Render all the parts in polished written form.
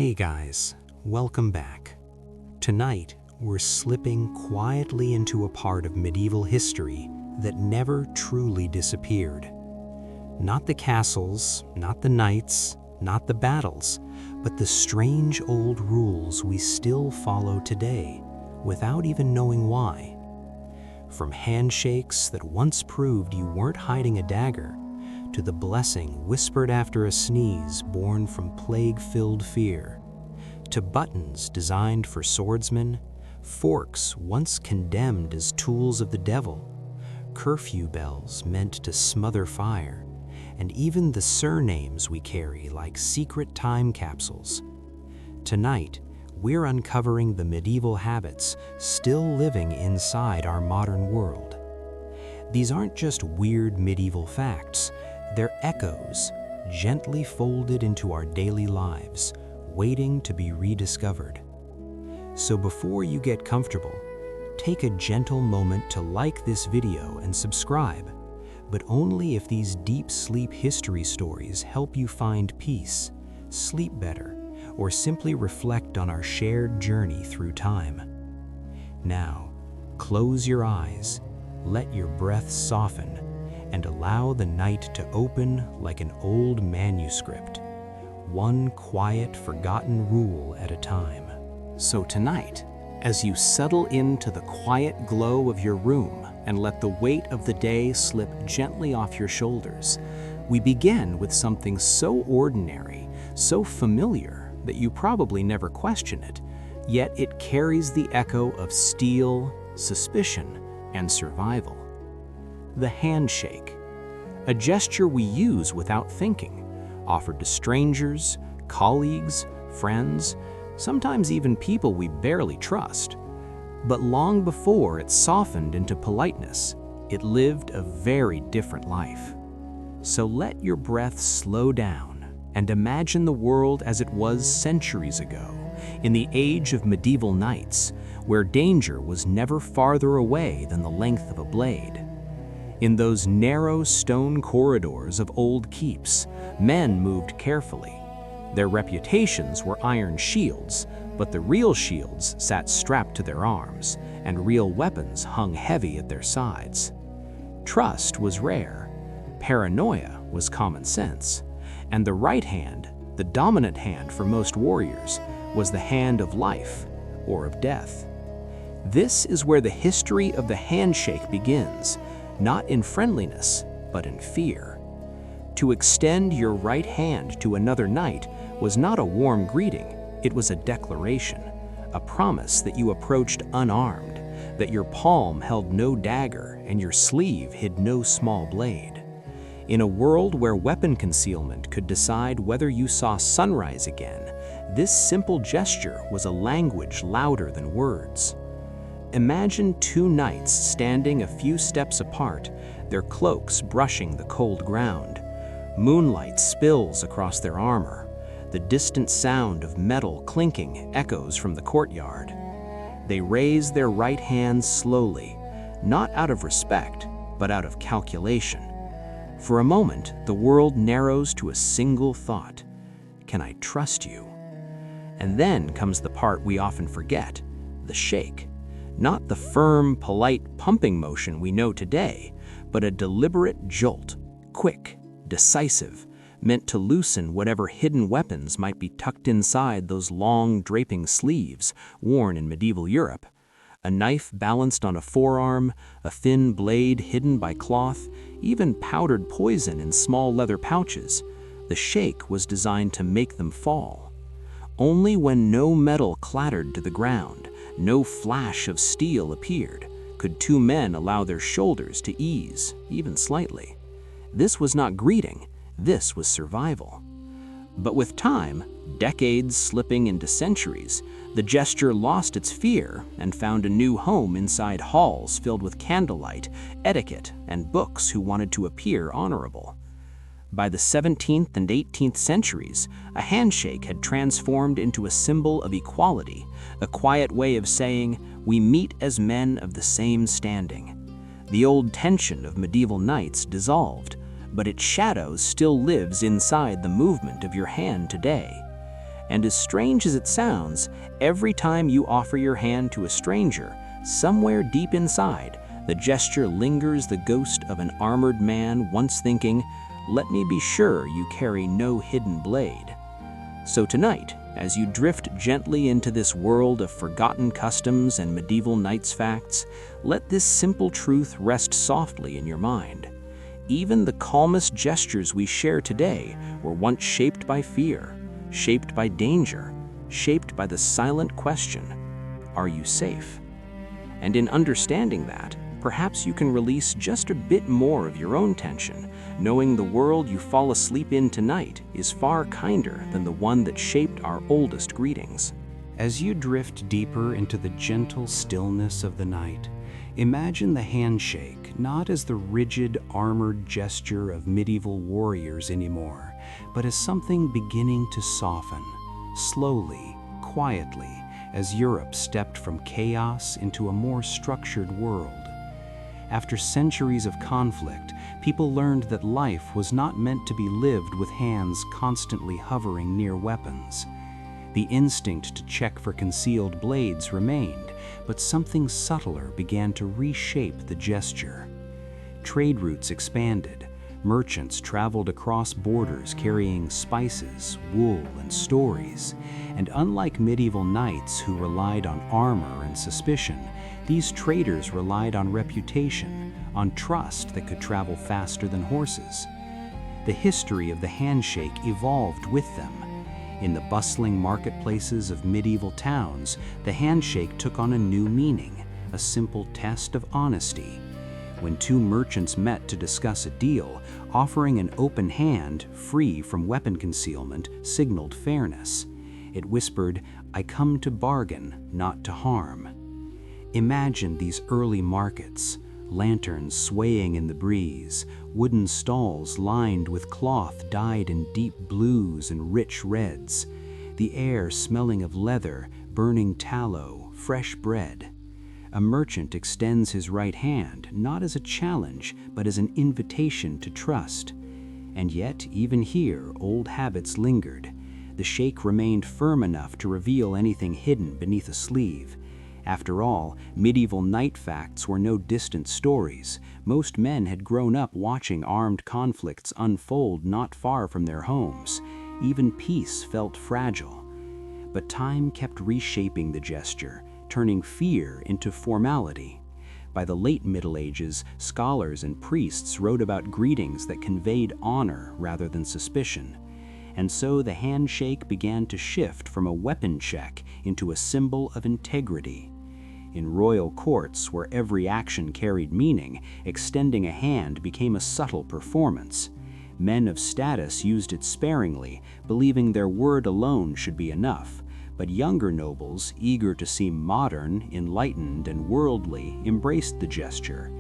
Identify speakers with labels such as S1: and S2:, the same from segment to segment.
S1: Hey guys, welcome back. Tonight, we're slipping quietly into a part of medieval history that never truly disappeared. Not the castles, not the knights, not the battles, but the strange old rules we still follow today, without even knowing why. From handshakes that once proved you weren't hiding a dagger, to the blessing whispered after a sneeze born from plague-filled fear, to buttons designed for swordsmen, forks once condemned as tools of the devil, curfew bells meant to smother fire, and even the surnames we carry like secret time capsules. Tonight, we're uncovering the medieval habits still living inside our modern world. These aren't just weird medieval facts, they're echoes, gently folded into our daily lives, waiting to be rediscovered. So before you get comfortable, take a gentle moment to like this video and subscribe, but only if these deep sleep history stories help you find peace, sleep better, or simply reflect on our shared journey through time. Now, close your eyes, let your breath soften, and allow the night to open like an old manuscript, one quiet, forgotten rule at a time. So tonight, as you settle into the quiet glow of your room and let the weight of the day slip gently off your shoulders, we begin with something so ordinary, so familiar that you probably never question it, yet it carries the echo of steel, suspicion, and survival. The handshake, a gesture we use without thinking, offered to strangers, colleagues, friends, sometimes even people we barely trust. But long before it softened into politeness, it lived a very different life. So let your breath slow down and imagine the world as it was centuries ago, in the age of medieval knights, where danger was never farther away than the length of a blade. In those narrow stone corridors of old keeps, men moved carefully. Their reputations were iron shields, but the real shields sat strapped to their arms, and real weapons hung heavy at their sides. Trust was rare, paranoia was common sense, and the right hand, the dominant hand for most warriors, was the hand of life or of death. This is where the history of the handshake begins, not in friendliness, but in fear. To extend your right hand to another knight was not a warm greeting, it was a declaration, a promise that you approached unarmed, that your palm held no dagger and your sleeve hid no small blade. In a world where weapon concealment could decide whether you saw sunrise again, this simple gesture was a language louder than words. Imagine two knights standing a few steps apart, their cloaks brushing the cold ground. Moonlight spills across their armor. The distant sound of metal clinking echoes from the courtyard. They raise their right hands slowly, not out of respect, but out of calculation. For a moment, the world narrows to a single thought: can I trust you? And then comes the part we often forget, the shake. Not the firm, polite pumping motion we know today, but a deliberate jolt, quick, decisive, meant to loosen whatever hidden weapons might be tucked inside those long, draping sleeves worn in medieval Europe. A knife balanced on a forearm, a thin blade hidden by cloth, even powdered poison in small leather pouches. The shake was designed to make them fall. Only when no metal clattered to the ground, no flash of steel appeared, could two men allow their shoulders to ease, even slightly. This was not greeting, this was survival. But with time, decades slipping into centuries, the gesture lost its fear and found a new home inside halls filled with candlelight, etiquette, and books who wanted to appear honorable. By the 17th and 18th centuries, a handshake had transformed into a symbol of equality, a quiet way of saying, we meet as men of the same standing. The old tension of medieval knights dissolved, but its shadow still lives inside the movement of your hand today. And as strange as it sounds, every time you offer your hand to a stranger, somewhere deep inside, the gesture lingers the ghost of an armored man once thinking, "Let me be sure you carry no hidden blade." So tonight, as you drift gently into this world of forgotten customs and medieval knights' facts, let this simple truth rest softly in your mind. Even the calmest gestures we share today were once shaped by fear, shaped by danger, shaped by the silent question, "Are you safe?" And in understanding that, perhaps you can release just a bit more of your own tension, knowing the world you fall asleep in tonight is far kinder than the one that shaped our oldest greetings. As you drift deeper into the gentle stillness of the night, imagine the handshake not as the rigid, armored gesture of medieval warriors anymore, but as something beginning to soften, slowly, quietly, as Europe stepped from chaos into a more structured world. After centuries of conflict, people learned that life was not meant to be lived with hands constantly hovering near weapons. The instinct to check for concealed blades remained, but something subtler began to reshape the gesture. Trade routes expanded. Merchants traveled across borders carrying spices, wool, and stories. And unlike medieval knights who relied on armor and suspicion, these traders relied on reputation, on trust that could travel faster than horses. The history of the handshake evolved with them. In the bustling marketplaces of medieval towns, the handshake took on a new meaning, a simple test of honesty. When two merchants met to discuss a deal, offering an open hand, free from weapon concealment, signaled fairness. It whispered, "I come to bargain, not to harm." Imagine these early markets, lanterns swaying in the breeze, wooden stalls lined with cloth dyed in deep blues and rich reds, the air smelling of leather, burning tallow, fresh bread. A merchant extends his right hand, not as a challenge, but as an invitation to trust. And yet, even here, old habits lingered. The shake remained firm enough to reveal anything hidden beneath a sleeve. After all, medieval knight facts were no distant stories. Most men had grown up watching armed conflicts unfold not far from their homes. Even peace felt fragile. But time kept reshaping the gesture, turning fear into formality. By the late Middle Ages, scholars and priests wrote about greetings that conveyed honor rather than suspicion. And so the handshake began to shift from a weapon check into a symbol of integrity. In royal courts, where every action carried meaning, extending a hand became a subtle performance. Men of status used it sparingly, believing their word alone should be enough. But younger nobles, eager to seem modern, enlightened, and worldly, embraced the gesture.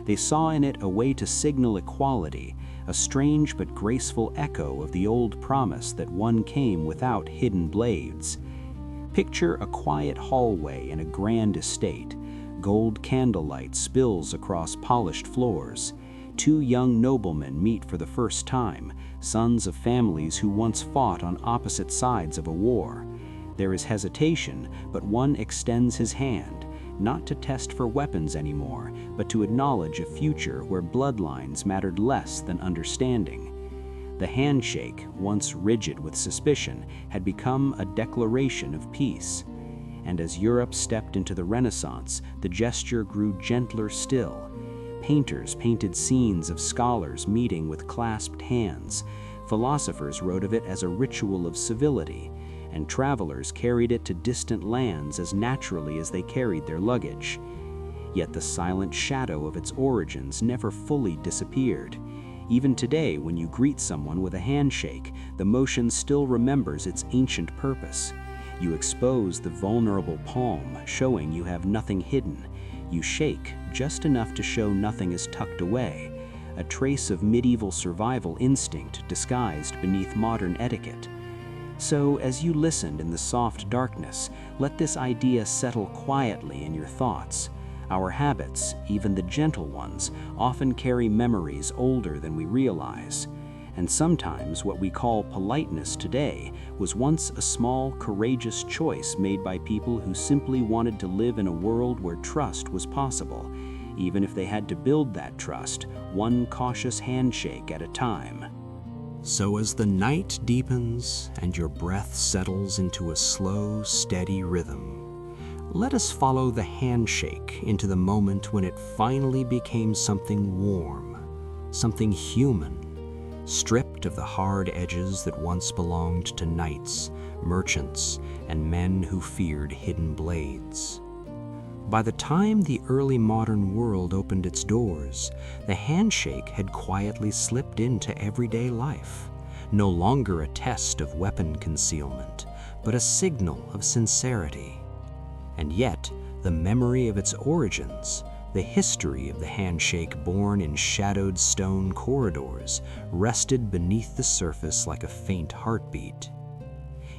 S1: They saw in it a way to signal equality, a strange but graceful echo of the old promise that one came without hidden blades. Picture a quiet hallway in a grand estate. Gold candlelight spills across polished floors. Two young noblemen meet for the first time, sons of families who once fought on opposite sides of a war. There is hesitation, but one extends his hand, not to test for weapons anymore, but to acknowledge a future where bloodlines mattered less than understanding. The handshake, once rigid with suspicion, had become a declaration of peace. And as Europe stepped into the Renaissance, the gesture grew gentler still. Painters painted scenes of scholars meeting with clasped hands. Philosophers wrote of it as a ritual of civility, and travelers carried it to distant lands as naturally as they carried their luggage. Yet the silent shadow of its origins never fully disappeared. Even today, when you greet someone with a handshake, the motion still remembers its ancient purpose. You expose the vulnerable palm, showing you have nothing hidden. You shake just enough to show nothing is tucked away, a trace of medieval survival instinct disguised beneath modern etiquette. So, as you listened in the soft darkness, let this idea settle quietly in your thoughts. Our habits, even the gentle ones, often carry memories older than we realize. And sometimes what we call politeness today was once a small, courageous choice made by people who simply wanted to live in a world where trust was possible, even if they had to build that trust one cautious handshake at a time. So as the night deepens and your breath settles into a slow, steady rhythm, let us follow the handshake into the moment when it finally became something warm, something human, stripped of the hard edges that once belonged to knights, merchants, and men who feared hidden blades. By the time the early modern world opened its doors, the handshake had quietly slipped into everyday life, no longer a test of weapon concealment, but a signal of sincerity. And yet, the memory of its origins, the history of the handshake born in shadowed stone corridors, rested beneath the surface like a faint heartbeat.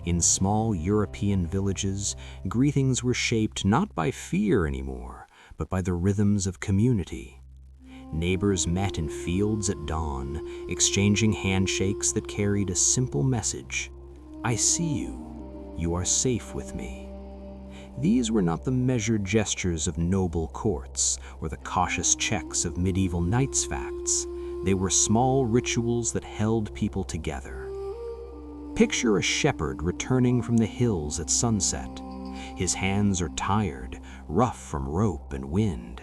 S1: In small European villages, greetings were shaped not by fear anymore, but by the rhythms of community. Neighbors met in fields at dawn, exchanging handshakes that carried a simple message: "I see you. You are safe with me." These were not the measured gestures of noble courts or the cautious checks of medieval knights' facts. They were small rituals that held people together. Picture a shepherd returning from the hills at sunset. His hands are tired, rough from rope and wind.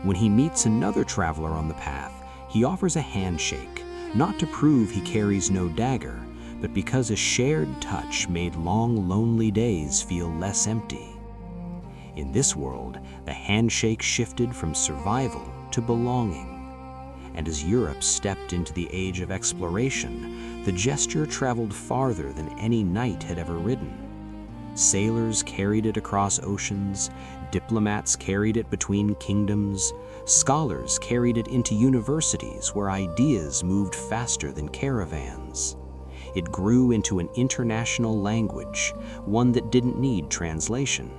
S1: When he meets another traveler on the path, he offers a handshake, not to prove he carries no dagger, but because a shared touch made long, lonely days feel less empty. In this world, the handshake shifted from survival to belonging. And as Europe stepped into the age of exploration, the gesture traveled farther than any knight had ever ridden. Sailors carried it across oceans, diplomats carried it between kingdoms, scholars carried it into universities where ideas moved faster than caravans. It grew into an international language, one that didn't need translation.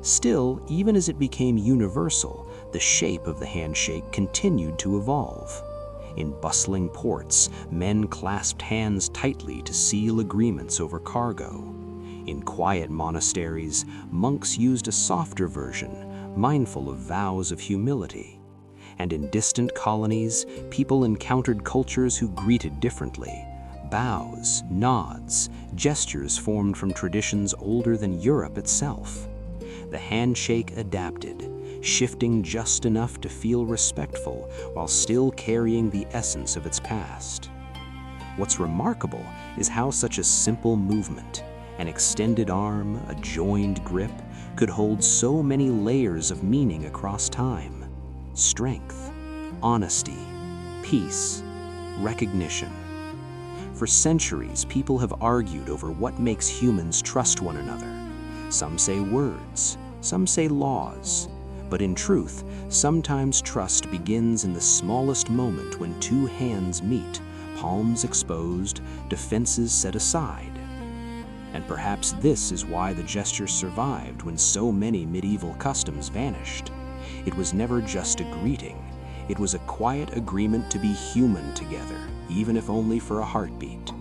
S1: Still, even as it became universal, the shape of the handshake continued to evolve. In bustling ports, men clasped hands tightly to seal agreements over cargo. In quiet monasteries, monks used a softer version, mindful of vows of humility. And in distant colonies, people encountered cultures who greeted differently. Bows, nods, gestures formed from traditions older than Europe itself. The handshake adapted, shifting just enough to feel respectful while still carrying the essence of its past. What's remarkable is how such a simple movement, an extended arm, a joined grip, could hold so many layers of meaning across time. Strength, honesty, peace, recognition. For centuries, people have argued over what makes humans trust one another. Some say words, some say laws. But in truth, sometimes trust begins in the smallest moment when two hands meet, palms exposed, defenses set aside. And perhaps this is why the gesture survived when so many medieval customs vanished. It was never just a greeting. It was a quiet agreement to be human together, even if only for a heartbeat.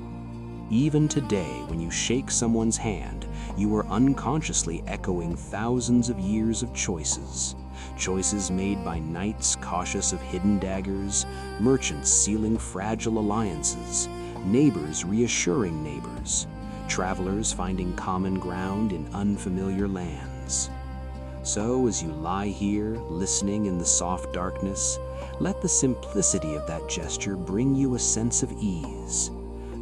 S1: Even today, when you shake someone's hand, you are unconsciously echoing thousands of years of choices. Choices made by knights cautious of hidden daggers, merchants sealing fragile alliances, neighbors reassuring neighbors, travelers finding common ground in unfamiliar lands. So as you lie here, listening in the soft darkness, let the simplicity of that gesture bring you a sense of ease.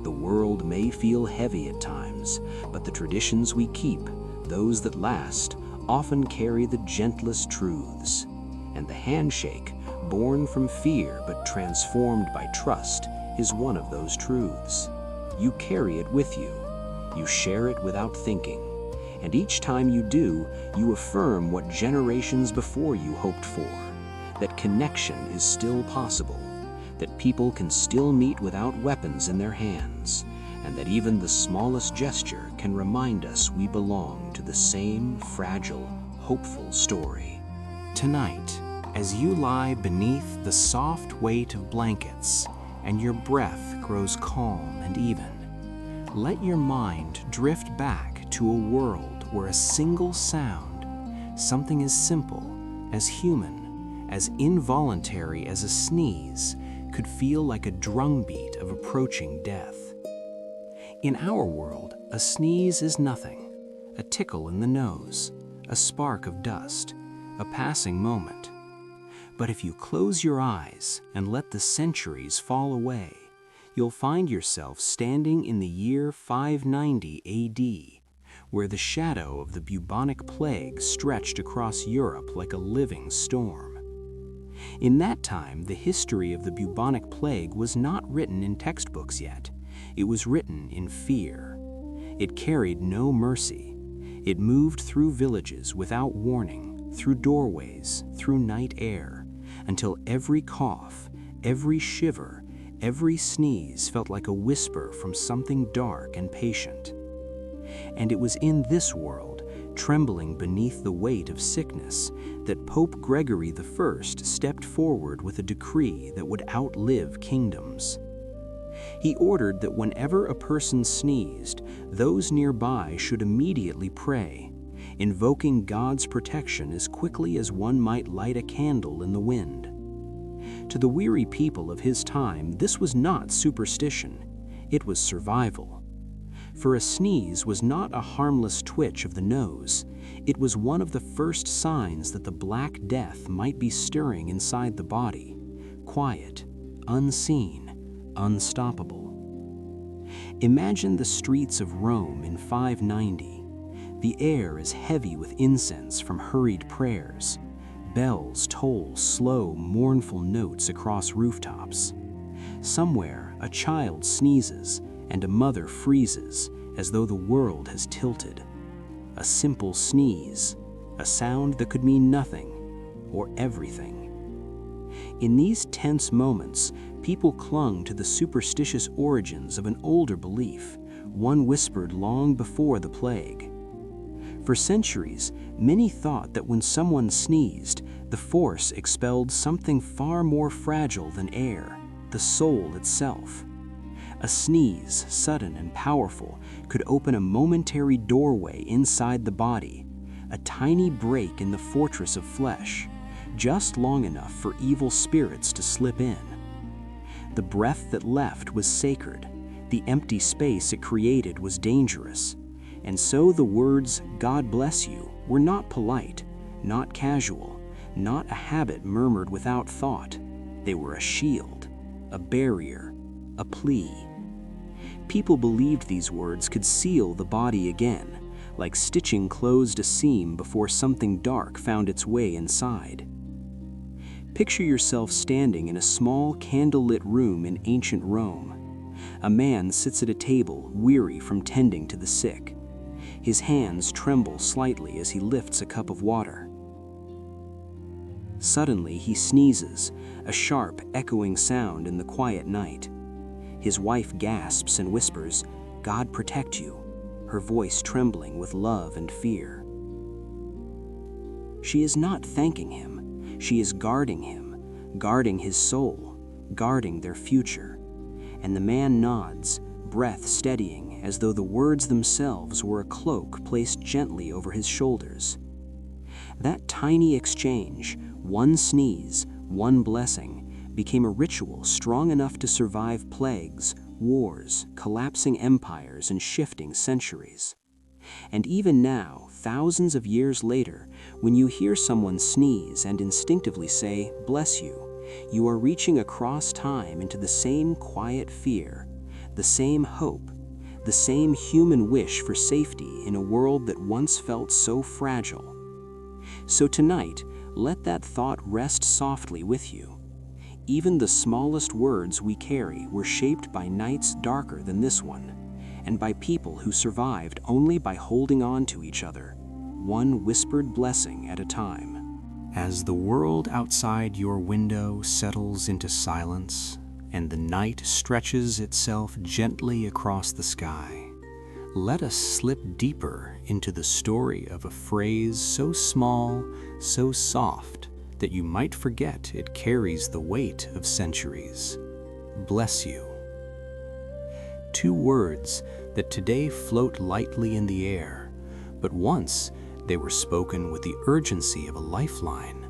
S1: The world may feel heavy at times, but the traditions we keep, those that last, often carry the gentlest truths. And the handshake, born from fear but transformed by trust, is one of those truths. You carry it with you. You share it without thinking. And each time you do, you affirm what generations before you hoped for, that connection is still possible, that people can still meet without weapons in their hands, and that even the smallest gesture can remind us we belong to the same fragile, hopeful story. Tonight, as you lie beneath the soft weight of blankets, and your breath grows calm and even. Let your mind drift back to a world where a single sound, something as simple, as human, as involuntary as a sneeze, could feel like a drumbeat of approaching death. In our world, a sneeze is nothing, a tickle in the nose, a spark of dust, a passing moment. But if you close your eyes and let the centuries fall away, you'll find yourself standing in the year 590 AD, where the shadow of the bubonic plague stretched across Europe like a living storm. In that time, the history of the bubonic plague was not written in textbooks yet. It was written in fear. It carried no mercy. It moved through villages without warning, through doorways, through night air, until every cough, every shiver, every sneeze felt like a whisper from something dark and patient. And it was in this world, trembling beneath the weight of sickness, that Pope Gregory I stepped forward with a decree that would outlive kingdoms. He ordered that whenever a person sneezed, those nearby should immediately pray, invoking God's protection as quickly as one might light a candle in the wind. To the weary people of his time, this was not superstition, it was survival. For a sneeze was not a harmless twitch of the nose, it was one of the first signs that the Black Death might be stirring inside the body, quiet, unseen, unstoppable. Imagine the streets of Rome in 590. The air is heavy with incense from hurried prayers. Bells toll slow, mournful notes across rooftops. Somewhere, a child sneezes and a mother freezes as though the world has tilted. A simple sneeze, a sound that could mean nothing or everything. In these tense moments, people clung to the superstitious origins of an older belief, one whispered long before the plague. For centuries, many thought that when someone sneezed, the force expelled something far more fragile than air, the soul itself. A sneeze, sudden and powerful, could open a momentary doorway inside the body, a tiny break in the fortress of flesh, just long enough for evil spirits to slip in. The breath that left was sacred, the empty space it created was dangerous, and so the words, "God bless you," were not polite, not casual, not a habit murmured without thought. They were a shield, a barrier, a plea. People believed these words could seal the body again, like stitching closed a seam before something dark found its way inside. Picture yourself standing in a small candlelit room in ancient Rome. A man sits at a table, weary from tending to the sick. His hands tremble slightly as he lifts a cup of water. Suddenly he sneezes, a sharp, echoing sound in the quiet night. His wife gasps and whispers, "God protect you," her voice trembling with love and fear. She is not thanking him. She is guarding him, guarding his soul, guarding their future. And the man nods, breath steadying, as though the words themselves were a cloak placed gently over his shoulders. That tiny exchange, one sneeze, one blessing, became a ritual strong enough to survive plagues, wars, collapsing empires, and shifting centuries. And even now, thousands of years later, when you hear someone sneeze and instinctively say, "Bless you," you are reaching across time into the same quiet fear, the same hope, the same human wish for safety in a world that once felt so fragile. So tonight, let that thought rest softly with you. Even the smallest words we carry were shaped by nights darker than this one, and by people who survived only by holding on to each other, one whispered blessing at a time. As the world outside your window settles into silence, and the night stretches itself gently across the sky, let us slip deeper into the story of a phrase so small, so soft, that you might forget it carries the weight of centuries. bless you. Two words that today float lightly in the air, but once they were spoken with the urgency of a lifeline.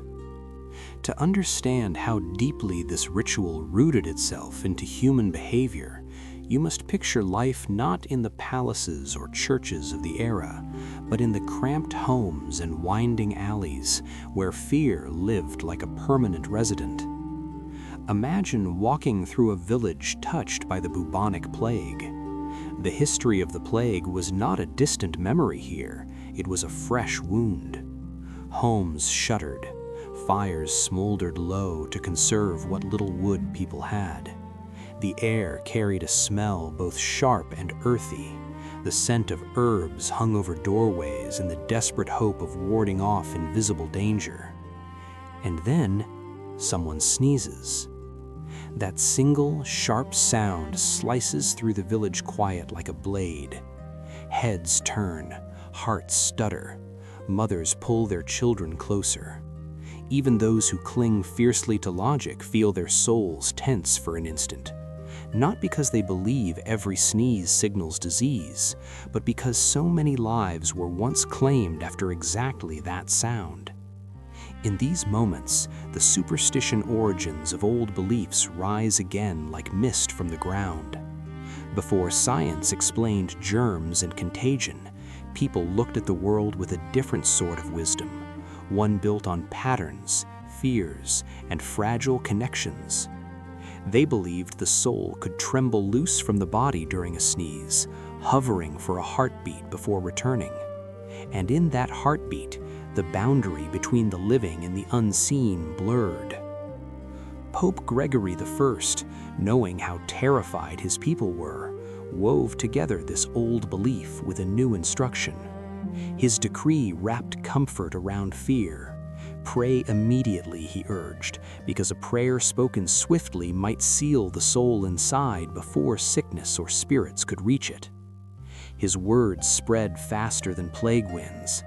S1: To understand how deeply this ritual rooted itself into human behavior, you must picture life not in the palaces or churches of the era, but in the cramped homes and winding alleys where fear lived like a permanent resident. Imagine walking through a village touched by the bubonic plague. The history of the plague was not a distant memory here, it was a fresh wound. Homes shuttered, fires smoldered low to conserve what little wood people had. The air carried a smell both sharp and earthy. The scent of herbs hung over doorways in the desperate hope of warding off invisible danger. And then, someone sneezes. That single, sharp sound slices through the village quiet like a blade. Heads turn, hearts stutter. Mothers pull their children closer. Even those who cling fiercely to logic feel their souls tense for an instant. Not because they believe every sneeze signals disease, but because so many lives were once claimed after exactly that sound. In these moments, the superstition origins of old beliefs rise again like mist from the ground. Before science explained germs and contagion, people looked at the world with a different sort of wisdom, one built on patterns, fears, and fragile connections. They believed the soul could tremble loose from the body during a sneeze, hovering for a heartbeat before returning. And in that heartbeat, the boundary between the living and the unseen blurred. Pope Gregory I, knowing how terrified his people were, wove together this old belief with a new instruction. His decree wrapped comfort around fear. Pray immediately, he urged, because a prayer spoken swiftly might seal the soul inside before sickness or spirits could reach it. His words spread faster than plague winds.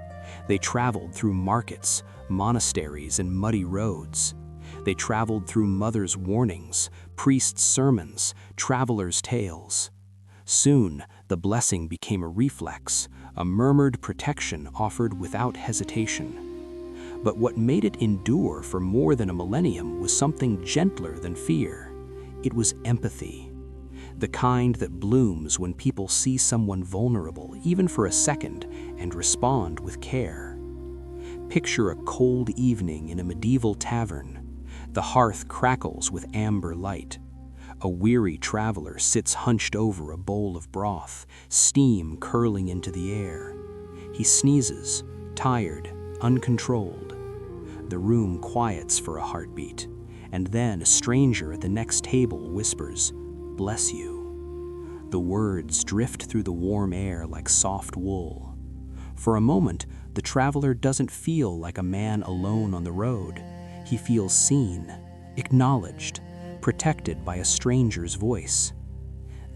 S1: They traveled through markets, monasteries, and muddy roads. They traveled through mothers' warnings, priests' sermons, travelers' tales. Soon, the blessing became a reflex, a murmured protection offered without hesitation. But what made it endure for more than a millennium was something gentler than fear. It was empathy. The kind that blooms when people see someone vulnerable, even for a second, and respond with care. Picture a cold evening in a medieval tavern. The hearth crackles with amber light. A weary traveler sits hunched over a bowl of broth, steam curling into the air. He sneezes, tired, uncontrolled. The room quiets for a heartbeat, and then a stranger at the next table whispers, "Bless you." The words drift through the warm air like soft wool. For a moment, the traveler doesn't feel like a man alone on the road. He feels seen, acknowledged, protected by a stranger's voice.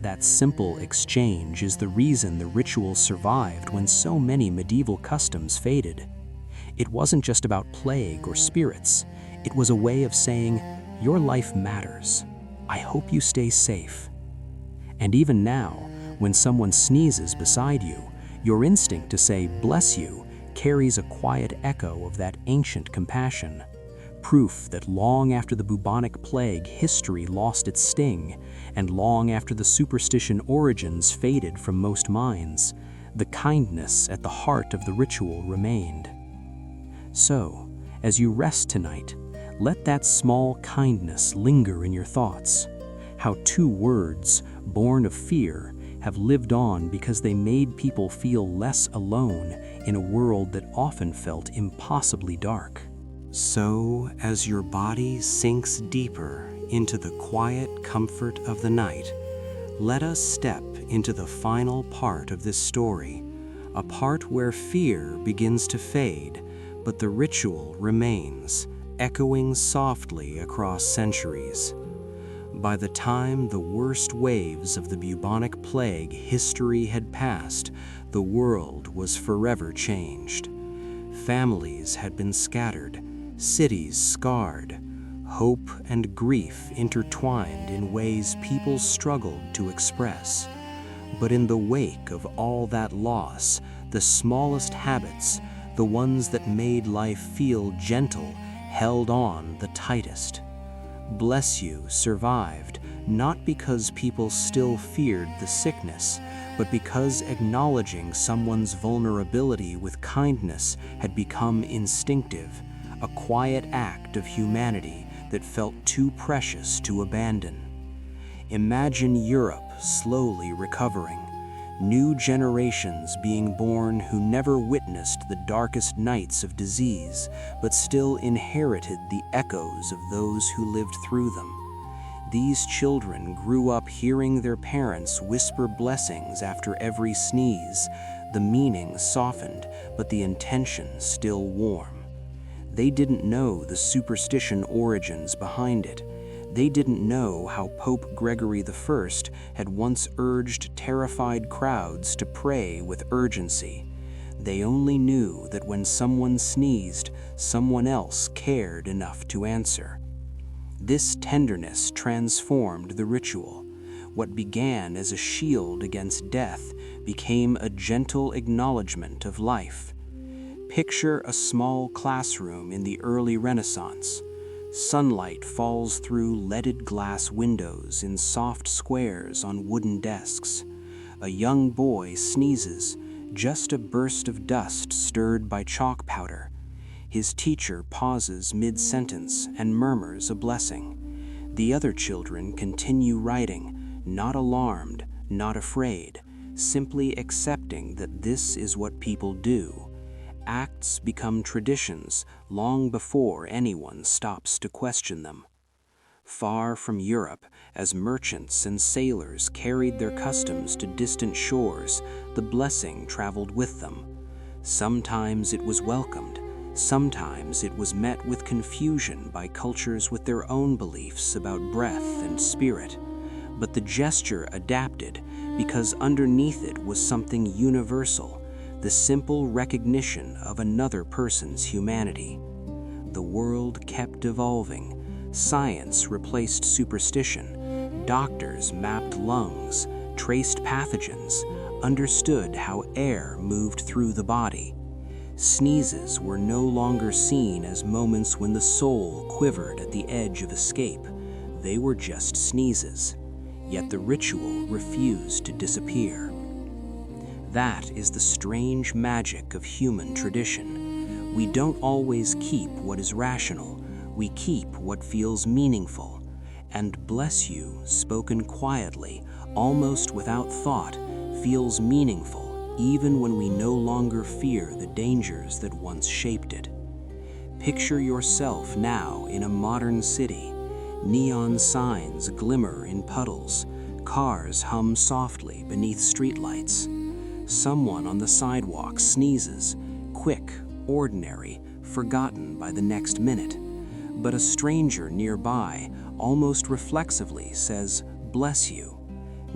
S1: That simple exchange is the reason the ritual survived when so many medieval customs faded. It wasn't just about plague or spirits. It was a way of saying, "Your life matters. I hope you stay safe." And even now, when someone sneezes beside you, your instinct to say, "Bless you," carries a quiet echo of that ancient compassion. Proof that long after the bubonic plague, history lost its sting, and long after the superstition origins faded from most minds, the kindness at the heart of the ritual remained. So, as you rest tonight, let that small kindness linger in your thoughts. How two words, born of fear, have lived on because they made people feel less alone in a world that often felt impossibly dark. So, as your body sinks deeper into the quiet comfort of the night, let us step into the final part of this story, a part where fear begins to fade, but the ritual remains, echoing softly across centuries. By the time the worst waves of the bubonic plague history had passed, the world was forever changed. Families had been scattered, cities scarred, Hope and grief intertwined in ways people struggled to express. But in the wake of all that loss, the smallest habits, the ones that made life feel gentle, held on the tightest. Bless You survived, not because people still feared the sickness, but because acknowledging someone's vulnerability with kindness had become instinctive, a quiet act of humanity that felt too precious to abandon. Imagine Europe slowly recovering, new generations being born who never witnessed the darkest nights of disease, but still inherited the echoes of those who lived through them. These children grew up hearing their parents whisper blessings after every sneeze, the meaning softened, but the intention still warm. They didn't know the superstition origins behind it. They didn't know how Pope Gregory I had once urged terrified crowds to pray with urgency. They only knew that when someone sneezed, someone else cared enough to answer. This tenderness transformed the ritual. What began as a shield against death became a gentle acknowledgement of life. Picture a small classroom in the early Renaissance. Sunlight falls through leaded glass windows in soft squares on wooden desks. A young boy sneezes, just a burst of dust stirred by chalk powder. His teacher pauses mid-sentence and murmurs a blessing. The other children continue writing, not alarmed, not afraid, simply accepting that this is what people do. Acts become traditions long before anyone stops to question them. Far from Europe, as merchants and sailors carried their customs to distant shores, the blessing traveled with them. Sometimes it was welcomed, sometimes it was met with confusion by cultures with their own beliefs about breath and spirit. But the gesture adapted because underneath it was something universal, the simple recognition of another person's humanity. The world kept evolving. Science replaced superstition. Doctors mapped lungs, traced pathogens, understood how air moved through the body. Sneezes were no longer seen as moments when the soul quivered at the edge of escape. They were just sneezes. Yet the ritual refused to disappear. That is the strange magic of human tradition. We don't always keep what is rational. We keep what feels meaningful. And bless you, spoken quietly, almost without thought, feels meaningful even when we no longer fear the dangers that once shaped it. Picture yourself now in a modern city. Neon signs glimmer in puddles. Cars hum softly beneath streetlights. Someone on the sidewalk sneezes, quick, ordinary, forgotten by the next minute. But a stranger nearby, almost reflexively, says, "Bless you."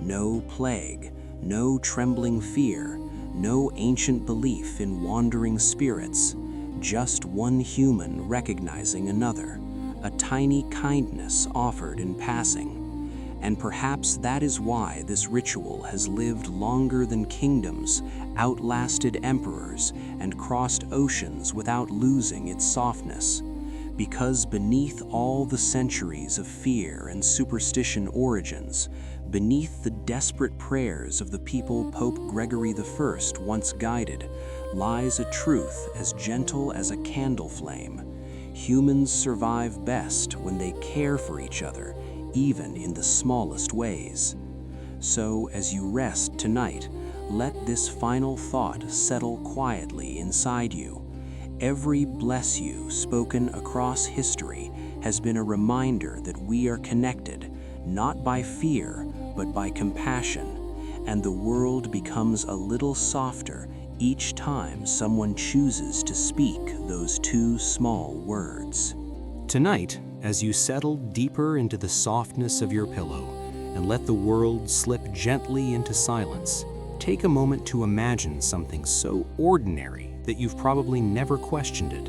S1: No plague, no trembling fear, no ancient belief in wandering spirits, just one human recognizing another, a tiny kindness offered in passing. And perhaps that is why this ritual has lived longer than kingdoms, outlasted emperors, and crossed oceans without losing its softness. Because beneath all the centuries of fear and superstition origins, beneath the desperate prayers of the people Pope Gregory I once guided, lies a truth as gentle as a candle flame. Humans survive best when they care for each other, even in the smallest ways. So, as you rest tonight, let this final thought settle quietly inside you. Every bless you spoken across history has been a reminder that we are connected, not by fear, but by compassion, and the world becomes a little softer each time someone chooses to speak those two small words. Tonight, as you settle deeper into the softness of your pillow and let the world slip gently into silence, take a moment to imagine something so ordinary that you've probably never questioned it.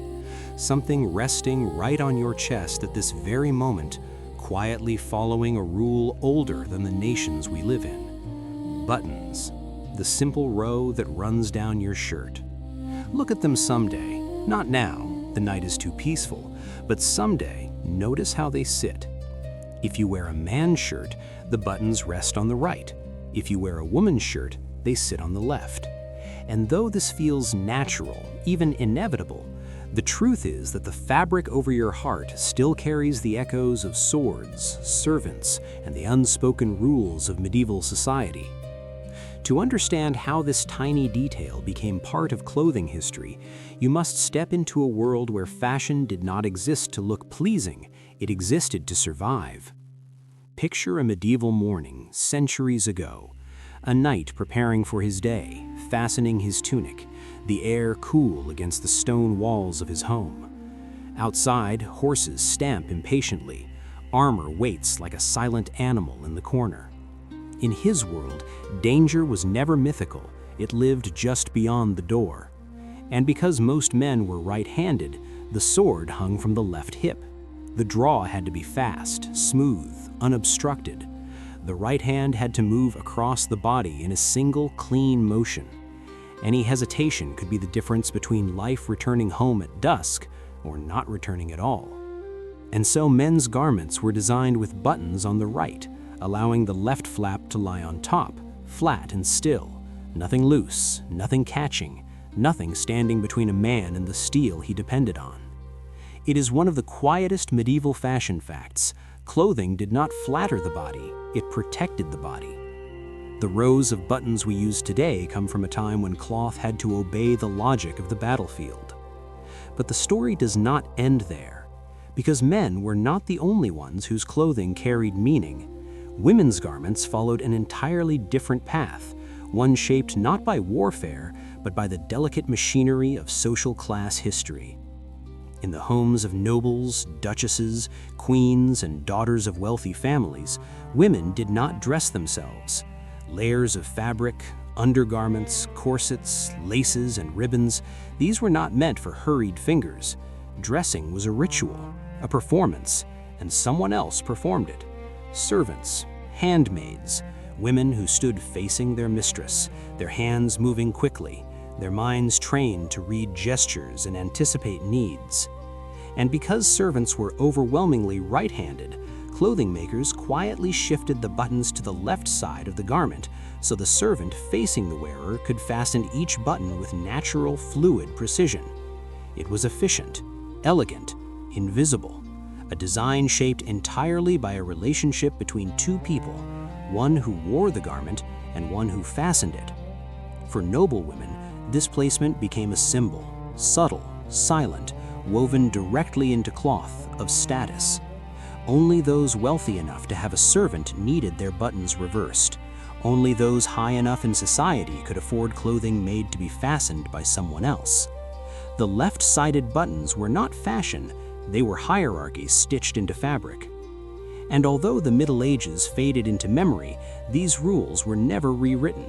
S1: something resting right on your chest at this very moment, quietly following a rule older than the nations we live in. Buttons, the simple row that runs down your shirt. Look at them someday, not now, the night is too peaceful, but someday notice how they sit. If you wear a man's shirt, the buttons rest on the right. If you wear a woman's shirt, they sit on the left. And though this feels natural, even inevitable, the truth is that the fabric over your heart still carries the echoes of swords, servants, and the unspoken rules of medieval society. To understand how this tiny detail became part of clothing history, you must step into a world where fashion did not exist to look pleasing, it existed to survive. Picture a medieval morning, centuries ago. A knight preparing for his day, fastening his tunic, the air cool against the stone walls of his home. Outside, horses stamp impatiently. Armor waits like a silent animal in the corner. In his world, danger was never mythical, it lived just beyond the door. And because most men were right-handed, the sword hung from the left hip. The draw had to be fast, smooth, unobstructed. The right hand had to move across the body in a single, clean motion. Any hesitation could be the difference between life returning home at dusk or not returning at all. And so men's garments were designed with buttons on the right, allowing the left flap to lie on top, flat and still. Nothing loose, nothing catching, nothing standing between a man and the steel he depended on. It is one of the quietest medieval fashion facts. Clothing did not flatter the body, it protected the body. The rows of buttons we use today come from a time when cloth had to obey the logic of the battlefield. But the story does not end there, because men were not the only ones whose clothing carried meaning. Women's garments followed an entirely different path, one shaped not by warfare, but by the delicate machinery of social class history. In the homes of nobles, duchesses, queens, and daughters of wealthy families, women did not dress themselves. Layers of fabric, undergarments, corsets, laces, and ribbons, these were not meant for hurried fingers. Dressing was a ritual, a performance, and someone else performed it. Servants, handmaids, women who stood facing their mistress, their hands moving quickly, their minds trained to read gestures and anticipate needs. And because servants were overwhelmingly right-handed, clothing makers quietly shifted the buttons to the left side of the garment so the servant facing the wearer could fasten each button with natural, fluid precision. It was efficient, elegant, invisible, a design shaped entirely by a relationship between two people, one who wore the garment and one who fastened it. For noble women, this placement became a symbol, subtle, silent, woven directly into cloth, of status. Only those wealthy enough to have a servant needed their buttons reversed. Only those high enough in society could afford clothing made to be fastened by someone else. The left-sided buttons were not fashion, they were hierarchy stitched into fabric. And although the Middle Ages faded into memory, these rules were never rewritten.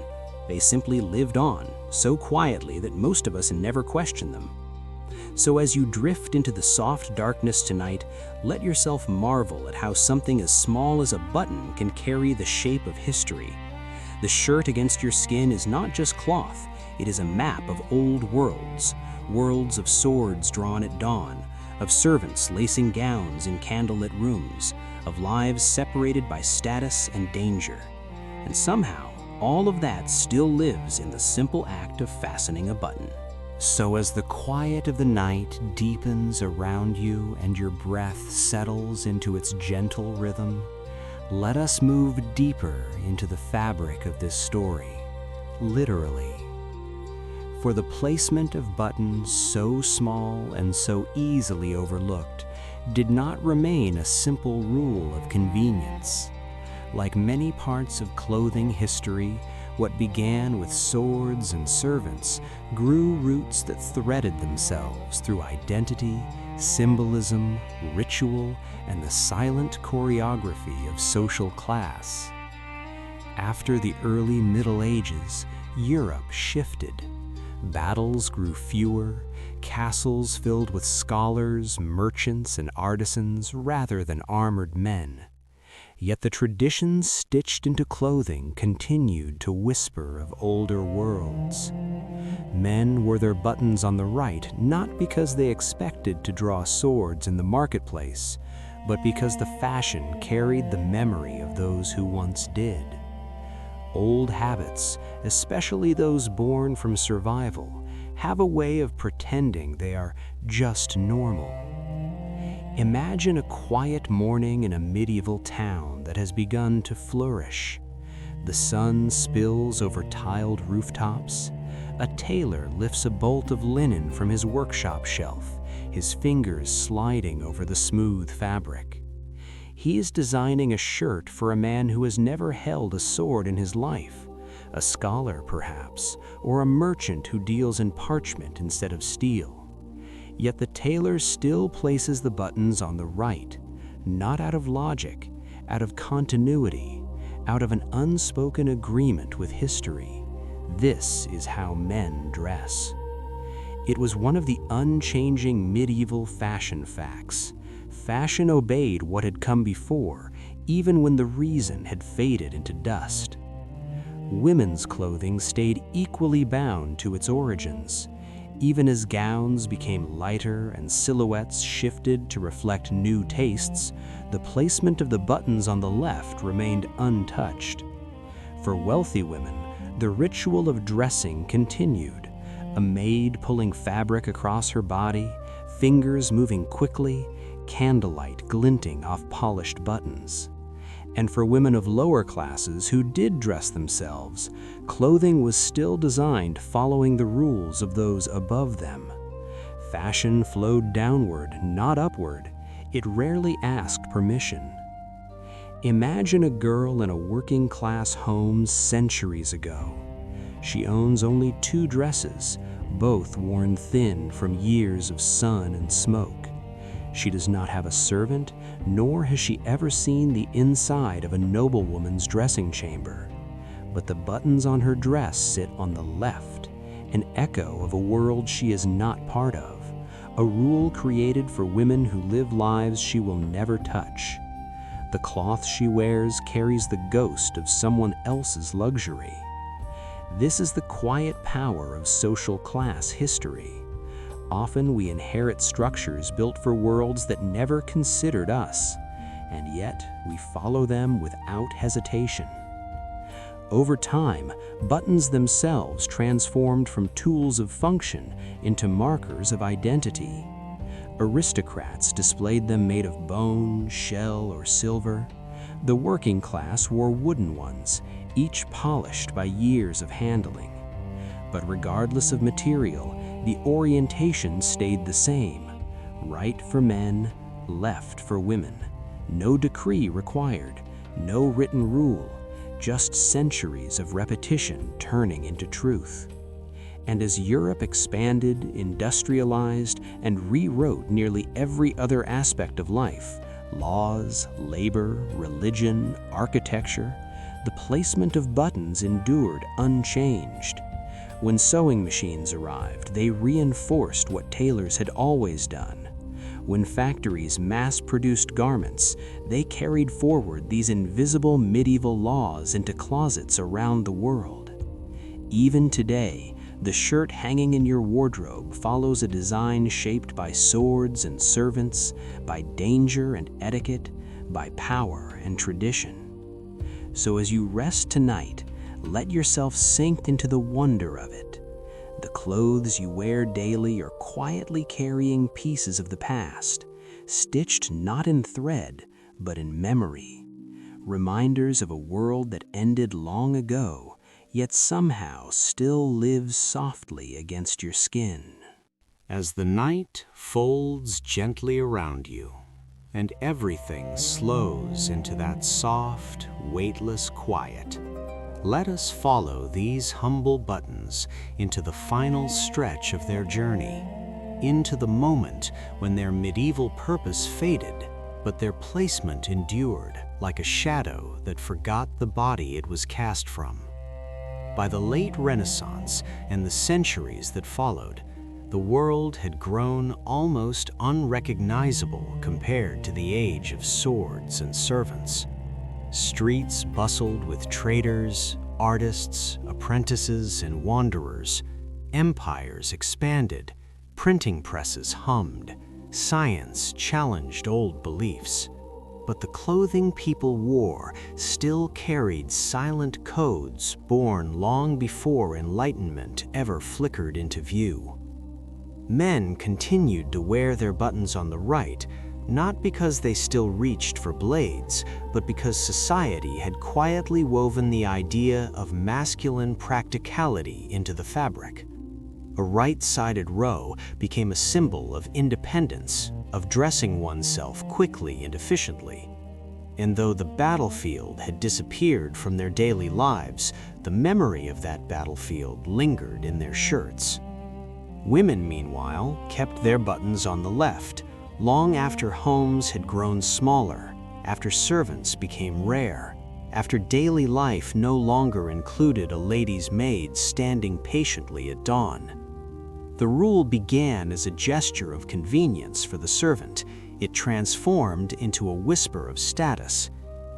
S1: They simply lived on, so quietly that most of us never questioned them. So as you drift into the soft darkness tonight, let yourself marvel at how something as small as a button can carry the shape of history. The shirt against your skin is not just cloth, it is a map of old worlds, worlds of swords drawn at dawn, of servants lacing gowns in candlelit rooms, of lives separated by status and danger. And somehow, all of that still lives in the simple act of fastening a button. So as the quiet of the night deepens around you and your breath settles into its gentle rhythm, let us move deeper into the fabric of this story, literally. For the placement of buttons so small and so easily overlooked did not remain a simple rule of convenience. Like many parts of clothing history, what began with swords and servants grew roots that threaded themselves through identity, symbolism, ritual, and the silent choreography of social class. After the early Middle Ages, Europe shifted. Battles grew fewer, castles filled with scholars, merchants, and artisans rather than armored men. Yet the traditions stitched into clothing continued to whisper of older worlds. Men wore their buttons on the right not because they expected to draw swords in the marketplace, but because the fashion carried the memory of those who once did. Old habits, especially those born from survival, have a way of pretending they are just normal. Imagine a quiet morning in a medieval town that has begun to flourish. The sun spills over tiled rooftops. A tailor lifts a bolt of linen from his workshop shelf, his fingers sliding over the smooth fabric. He is designing a shirt for a man who has never held a sword in his life, a scholar perhaps, or a merchant who deals in parchment instead of steel. Yet the tailor still places the buttons on the right, not out of logic, out of continuity, out of an unspoken agreement with history. This is how men dress. It was one of the unchanging medieval fashion facts. Fashion obeyed what had come before, even when the reason had faded into dust. Women's clothing stayed equally bound to its origins. Even as gowns became lighter and silhouettes shifted to reflect new tastes, the placement of the buttons on the left remained untouched. For wealthy women, the ritual of dressing continued, a maid pulling fabric across her body, fingers moving quickly, candlelight glinting off polished buttons. And for women of lower classes who did dress themselves, clothing was still designed following the rules of those above them. Fashion flowed downward, not upward. It rarely asked permission. Imagine a girl in a working-class home centuries ago. She owns only 2 dresses, both worn thin from years of sun and smoke. She does not have a servant, nor has she ever seen the inside of a noblewoman's dressing chamber. But the buttons on her dress sit on the left, an echo of a world she is not part of, a rule created for women who live lives she will never touch. The cloth she wears carries the ghost of someone else's luxury. This is the quiet power of social class history. Often we inherit structures built for worlds that never considered us, and yet we follow them without hesitation. Over time, buttons themselves transformed from tools of function into markers of identity. Aristocrats displayed them made of bone, shell, or silver. The working class wore wooden ones, each polished by years of handling. But regardless of material, the orientation stayed the same. Right for men, left for women. No decree required, no written rule, just centuries of repetition turning into truth. And as Europe expanded, industrialized, and rewrote nearly every other aspect of life, laws, labor, religion, architecture, the placement of buttons endured unchanged. When sewing machines arrived, they reinforced what tailors had always done. When factories mass-produced garments, they carried forward these invisible medieval laws into closets around the world. Even today, the shirt hanging in your wardrobe follows a design shaped by swords and servants, by danger and etiquette, by power and tradition. So as you rest tonight, let yourself sink into the wonder of it. The clothes you wear daily are quietly carrying pieces of the past, stitched not in thread, but in memory. Reminders of a world that ended long ago, yet somehow still lives softly against your skin.
S2: As the night folds gently around you, and everything slows into that soft, weightless quiet, let us follow these humble buttons into the final stretch of their journey, into the moment when their medieval purpose faded, but their placement endured like a shadow that forgot the body it was cast from. By the late Renaissance and the centuries that followed, the world had grown almost unrecognizable compared to the age of swords and servants. Streets bustled with traders, artists, apprentices, and wanderers. Empires expanded, printing presses hummed, science challenged old beliefs. But the clothing people wore still carried silent codes born long before enlightenment ever flickered into view. Men continued to wear their buttons on the right, not because they still reached for blades, but because society had quietly woven the idea of masculine practicality into the fabric. A right-sided row became a symbol of independence, of dressing oneself quickly and efficiently. And though the battlefield had disappeared from their daily lives, the memory of that battlefield lingered in their shirts. Women, meanwhile, kept their buttons on the left, long after homes had grown smaller, after servants became rare, after daily life no longer included a lady's maid standing patiently at dawn. The rule began as a gesture of convenience for the servant. It transformed into a whisper of status.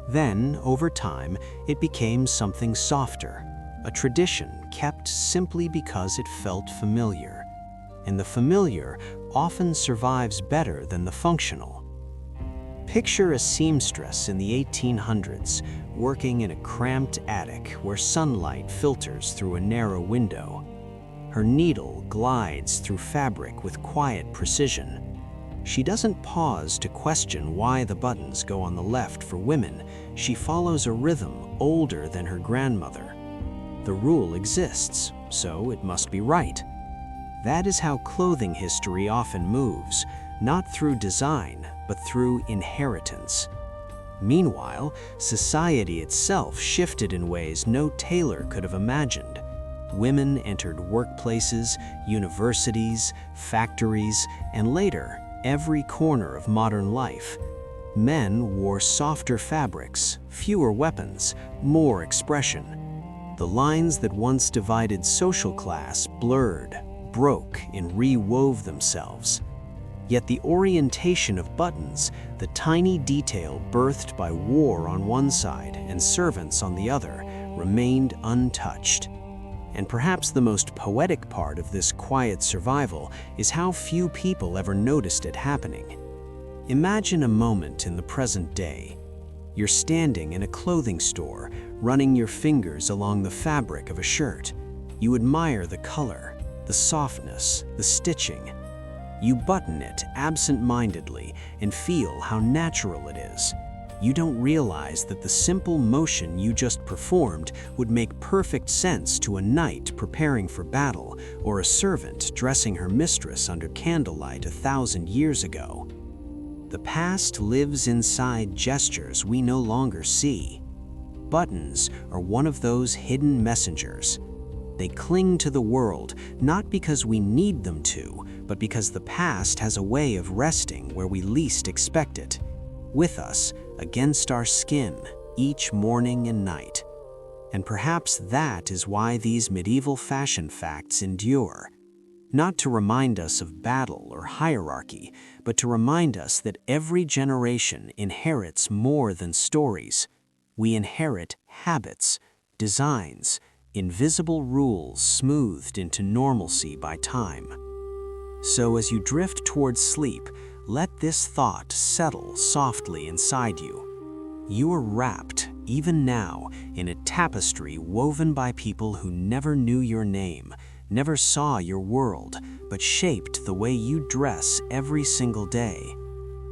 S2: Then, over time, it became something softer, a tradition kept simply because it felt familiar. And the familiar often survives better than the functional. Picture a seamstress in the 1800s, working in a cramped attic where sunlight filters through a narrow window. Her needle glides through fabric with quiet precision. She doesn't pause to question why the buttons go on the left for women. She follows a rhythm older than her grandmother. The rule exists, so it must be right. That is how clothing history often moves, not through design, but through inheritance. Meanwhile, society itself shifted in ways no tailor could have imagined. Women entered workplaces, universities, factories, and later, every corner of modern life. Men wore softer fabrics, fewer weapons, more expression. The lines that once divided social class blurred, broke, and re-wove themselves. Yet the orientation of buttons, the tiny detail birthed by war on one side and servants on the other, remained untouched. And perhaps the most poetic part of this quiet survival is how few people ever noticed it happening. Imagine a moment in the present day. You're standing in a clothing store, running your fingers along the fabric of a shirt. You admire the color, the softness, the stitching. You button it absent-mindedly and feel how natural it is. You don't realize that the simple motion you just performed would make perfect sense to a knight preparing for battle or a servant dressing her mistress under candlelight 1,000 years ago. The past lives inside gestures we no longer see. Buttons are one of those hidden messengers. They cling to the world not because we need them to, but because the past has a way of resting where we least expect it. With us, against our skin, each morning and night. And perhaps that is why these medieval fashion facts endure. Not to remind us of battle or hierarchy, but to remind us that every generation inherits more than stories. We inherit habits, designs, invisible rules smoothed into normalcy by time. So as you drift towards sleep, let this thought settle softly inside you. You are wrapped, even now, in a tapestry woven by people who never knew your name, never saw your world, but shaped the way you dress every single day.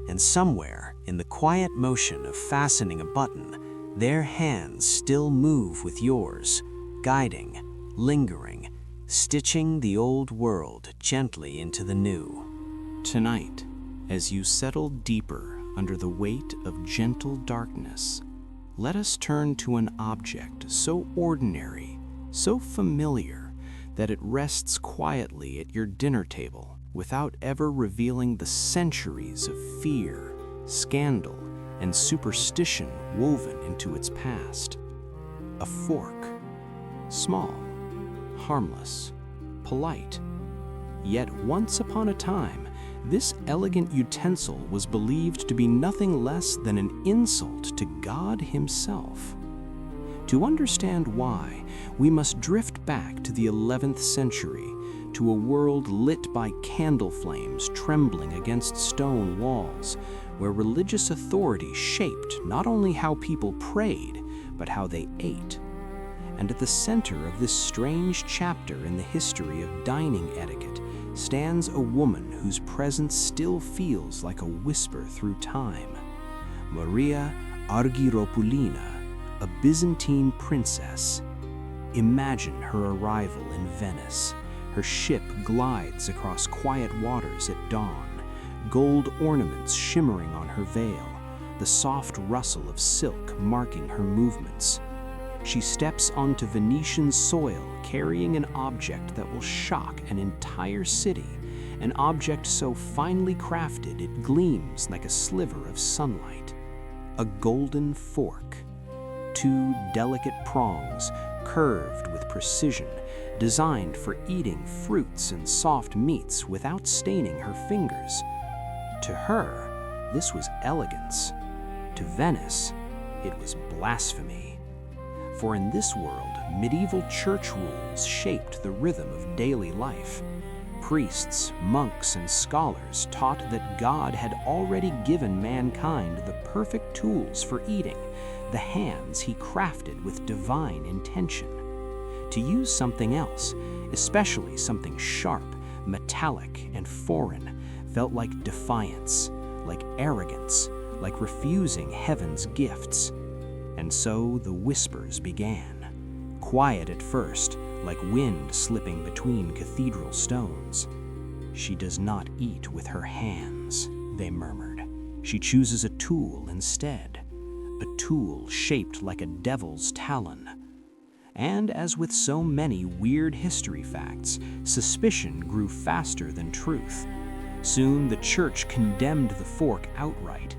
S2: And somewhere, in the quiet motion of fastening a button, their hands still move with yours, guiding, lingering, stitching the old world gently into the new. Tonight, as you settle deeper under the weight of gentle darkness, let us turn to an object so ordinary, so familiar, that it rests quietly at your dinner table without ever revealing the centuries of fear, scandal, and superstition woven into its past. A fork. small, harmless, polite. Yet once upon a time, this elegant utensil was believed to be nothing less than an insult to God himself. To understand why, we must drift back to the 11th century, to a world lit by candle flames trembling against stone walls, where religious authority shaped not only how people prayed, but how they ate. And at the center of this strange chapter in the history of dining etiquette stands a woman whose presence still feels like a whisper through time. Maria Argyropoulina, a Byzantine princess. Imagine her arrival in Venice. Her ship glides across quiet waters at dawn, gold ornaments shimmering on her veil, the soft rustle of silk marking her movements. She steps onto Venetian soil carrying an object that will shock an entire city, an object so finely crafted it gleams like a sliver of sunlight. A golden fork. 2 delicate prongs, curved with precision, designed for eating fruits and soft meats without staining her fingers. To her, this was elegance. To Venice, it was blasphemy. For in this world, medieval church rules shaped the rhythm of daily life. Priests, monks, and scholars taught that God had already given mankind the perfect tools for eating, the hands he crafted with divine intention. To use something else, especially something sharp, metallic, and foreign, felt like defiance, like arrogance, like refusing heaven's gifts. And so the whispers began, quiet at first, like wind slipping between cathedral stones. "She does not eat with her hands," they murmured. "She chooses a tool instead, a tool shaped like a devil's talon." And as with so many weird history facts, suspicion grew faster than truth. Soon the church condemned the fork outright.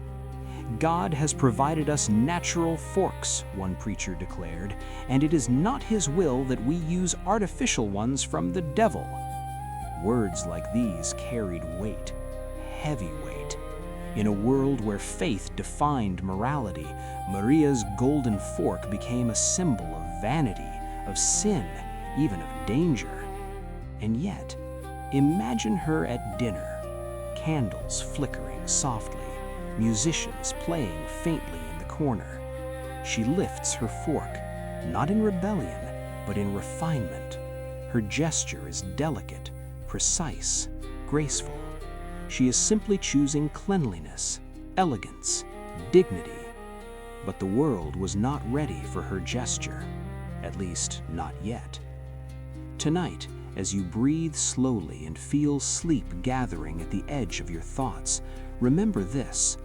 S2: "God has provided us natural forks," one preacher declared, "and it is not his will that we use artificial ones from the devil." Words like these carried weight, heavy weight. In a world where faith defined morality, Maria's golden fork became a symbol of vanity, of sin, even of danger. And yet, imagine her at dinner, candles flickering softly, musicians playing faintly in the corner. She lifts her fork, not in rebellion, but in refinement. Her gesture is delicate, precise, graceful. She is simply choosing cleanliness, elegance, dignity. But the world was not ready for her gesture, at least not yet. Tonight, as you breathe slowly and feel sleep gathering at the edge of your thoughts, remember this: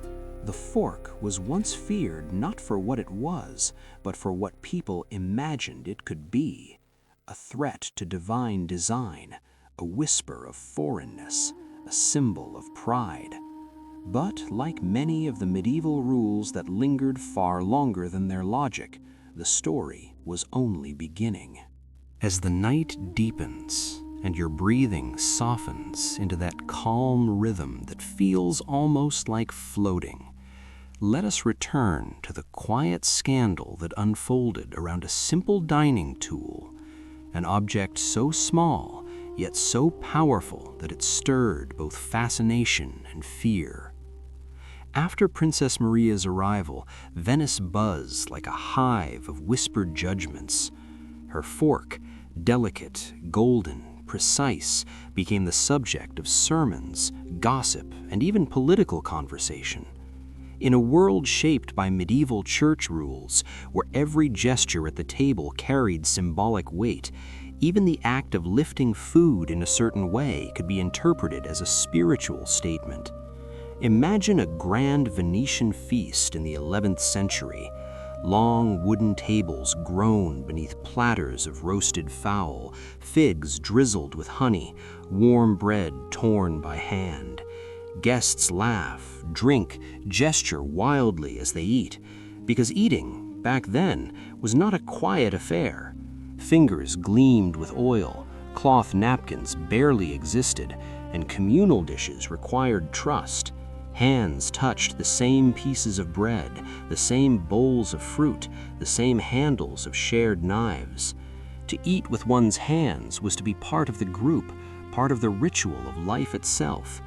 S2: the fork was once feared not for what it was, but for what people imagined it could be. A threat to divine design, a whisper of foreignness, a symbol of pride. But like many of the medieval rules that lingered far longer than their logic, the story was only beginning. As the night deepens and your breathing softens into that calm rhythm that feels almost like floating, let us return to the quiet scandal that unfolded around a simple dining tool, an object so small yet so powerful that it stirred both fascination and fear. After Princess Maria's arrival, Venice buzzed like a hive of whispered judgments. Her fork, delicate, golden, precise, became the subject of sermons, gossip, and even political conversation. In a world shaped by medieval church rules, where every gesture at the table carried symbolic weight, even the act of lifting food in a certain way could be interpreted as a spiritual statement. Imagine a grand Venetian feast in the 11th century. Long wooden tables groan beneath platters of roasted fowl, figs drizzled with honey, warm bread torn by hand. Guests laugh, drink, gesture wildly as they eat, because eating, back then, was not a quiet affair.
S3: Fingers gleamed with oil, cloth napkins barely existed, and communal dishes required trust. Hands touched the same pieces of bread, the same bowls of fruit, the same handles of shared knives. To eat with one's hands was to be part of the group, part of the ritual of life itself.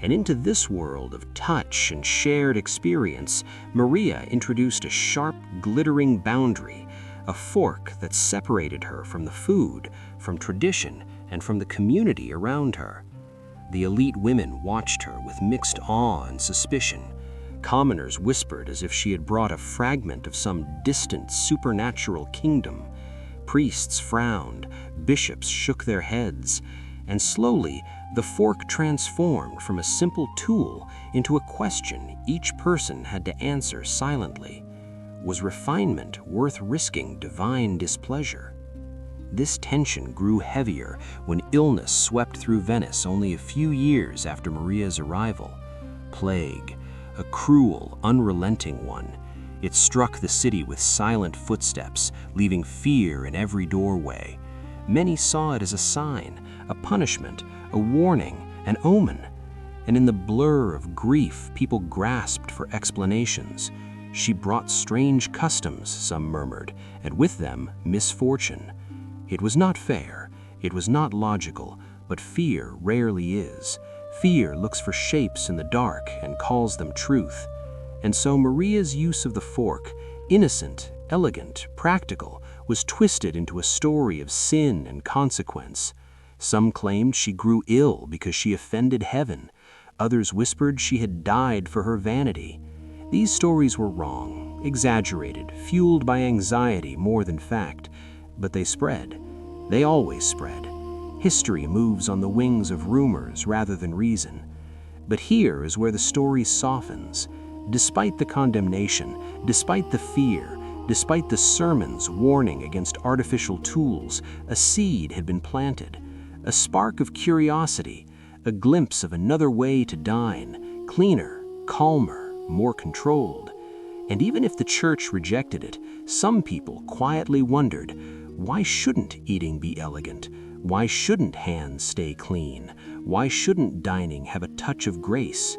S3: And into this world of touch and shared experience, Maria introduced a sharp, glittering boundary, a fork that separated her from the food, from tradition, and from the community around her. The elite women watched her with mixed awe and suspicion. Commoners whispered as if she had brought a fragment of some distant supernatural kingdom. Priests frowned, bishops shook their heads, and slowly the fork transformed from a simple tool into a question each person had to answer silently. Was refinement worth risking divine displeasure? This tension grew heavier when illness swept through Venice only a few years after Maria's arrival. Plague, a cruel, unrelenting one. It struck the city with silent footsteps, leaving fear in every doorway. Many saw it as a sign, a punishment, a warning, an omen. And in the blur of grief, people grasped for explanations. She brought strange customs, some murmured, and with them, misfortune. It was not fair, it was not logical, but fear rarely is. Fear looks for shapes in the dark and calls them truth. And so Maria's use of the fork, innocent, elegant, practical, was twisted into a story of sin and consequence. Some claimed she grew ill because she offended heaven. Others whispered she had died for her vanity. These stories were wrong, exaggerated, fueled by anxiety more than fact. But they spread. They always spread. History moves on the wings of rumors rather than reason. But here is where the story softens. Despite the condemnation, despite the fear, despite the sermons warning against artificial tools, a seed had been planted. A spark of curiosity, a glimpse of another way to dine, cleaner, calmer, more controlled. And even if the church rejected it, some people quietly wondered, why shouldn't eating be elegant? Why shouldn't hands stay clean? Why shouldn't dining have a touch of grace?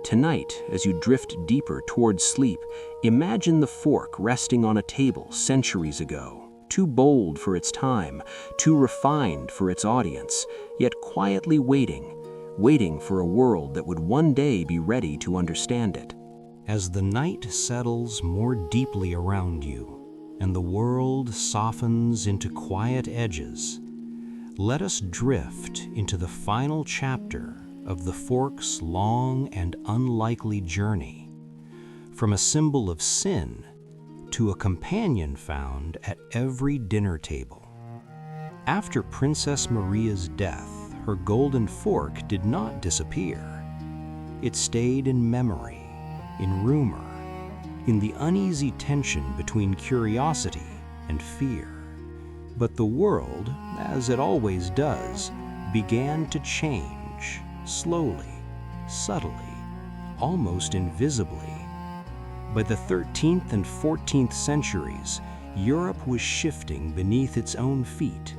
S3: Tonight, as you drift deeper towards sleep, imagine the fork resting on a table centuries ago, too bold for its time, too refined for its audience, yet quietly waiting for a world that would one day be ready to understand it.
S1: As the night settles more deeply around you, and the world softens into quiet edges, let us drift into the final chapter of the fork's long and unlikely journey, from a symbol of sin to a companion found at every dinner table. After Princess Maria's death, her golden fork did not disappear. It stayed in memory, in rumor, in the uneasy tension between curiosity and fear. But the world, as it always does, began to change, slowly, subtly, almost invisibly. By the 13th and 14th centuries, Europe was shifting beneath its own feet.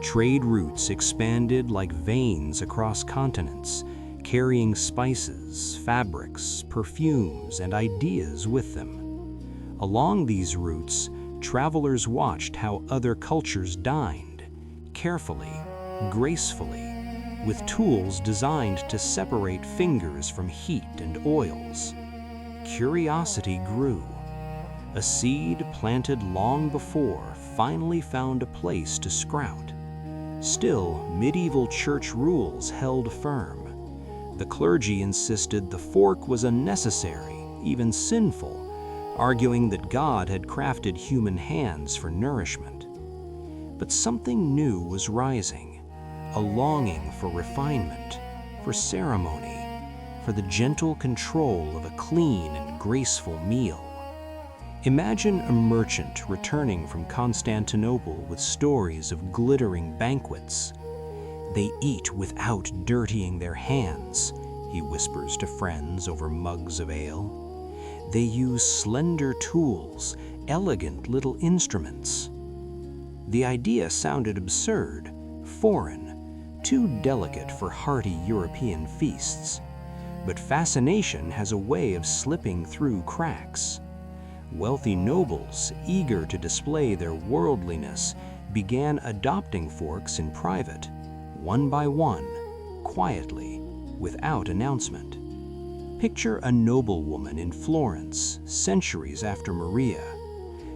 S1: Trade routes expanded like veins across continents, carrying spices, fabrics, perfumes, and ideas with them. Along these routes, travelers watched how other cultures dined, carefully, gracefully, with tools designed to separate fingers from heat and oils. Curiosity grew. A seed planted long before finally found a place to sprout. Still, medieval church rules held firm. The clergy insisted the fork was unnecessary, even sinful, arguing that God had crafted human hands for nourishment. But something new was rising, a longing for refinement, for ceremony, for the gentle control of a clean and graceful meal. Imagine a merchant returning from Constantinople with stories of glittering banquets. They eat without dirtying their hands, he whispers to friends over mugs of ale. They use slender tools, elegant little instruments.
S3: The idea sounded absurd, foreign, too delicate for hearty European feasts. But fascination has a way of slipping through cracks. Wealthy nobles, eager to display their worldliness, began adopting forks in private, one by one, quietly, without announcement. Picture a noblewoman in Florence, centuries after Maria.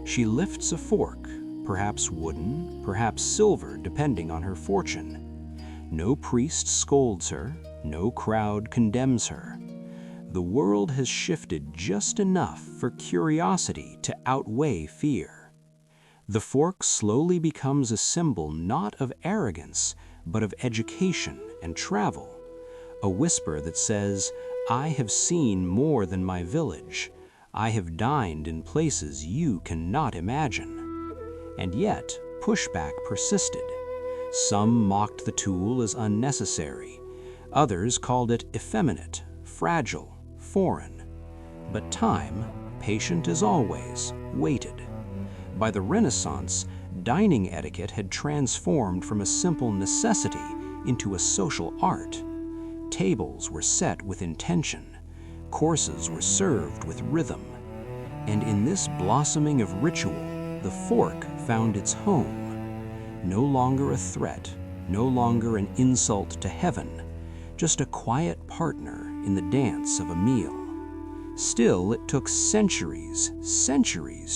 S3: She lifts a fork, perhaps wooden, perhaps silver, depending on her fortune. No priest scolds her, no crowd condemns her. The world has shifted just enough for curiosity to outweigh fear. The fork slowly becomes a symbol not of arrogance, but of education and travel. A whisper that says, "I have seen more than my village. I have dined in places you cannot imagine." And yet, pushback persisted. Some mocked the tool as unnecessary. Others called it effeminate, fragile, foreign. But time, patient as always, waited. By the Renaissance, dining etiquette had transformed from a simple necessity into a social art. Tables were set with intention. Courses were served with rhythm. And in this blossoming of ritual, the fork found its home. No longer a threat, no longer an insult to heaven, just a quiet partner in the dance of a meal. Still, it took centuries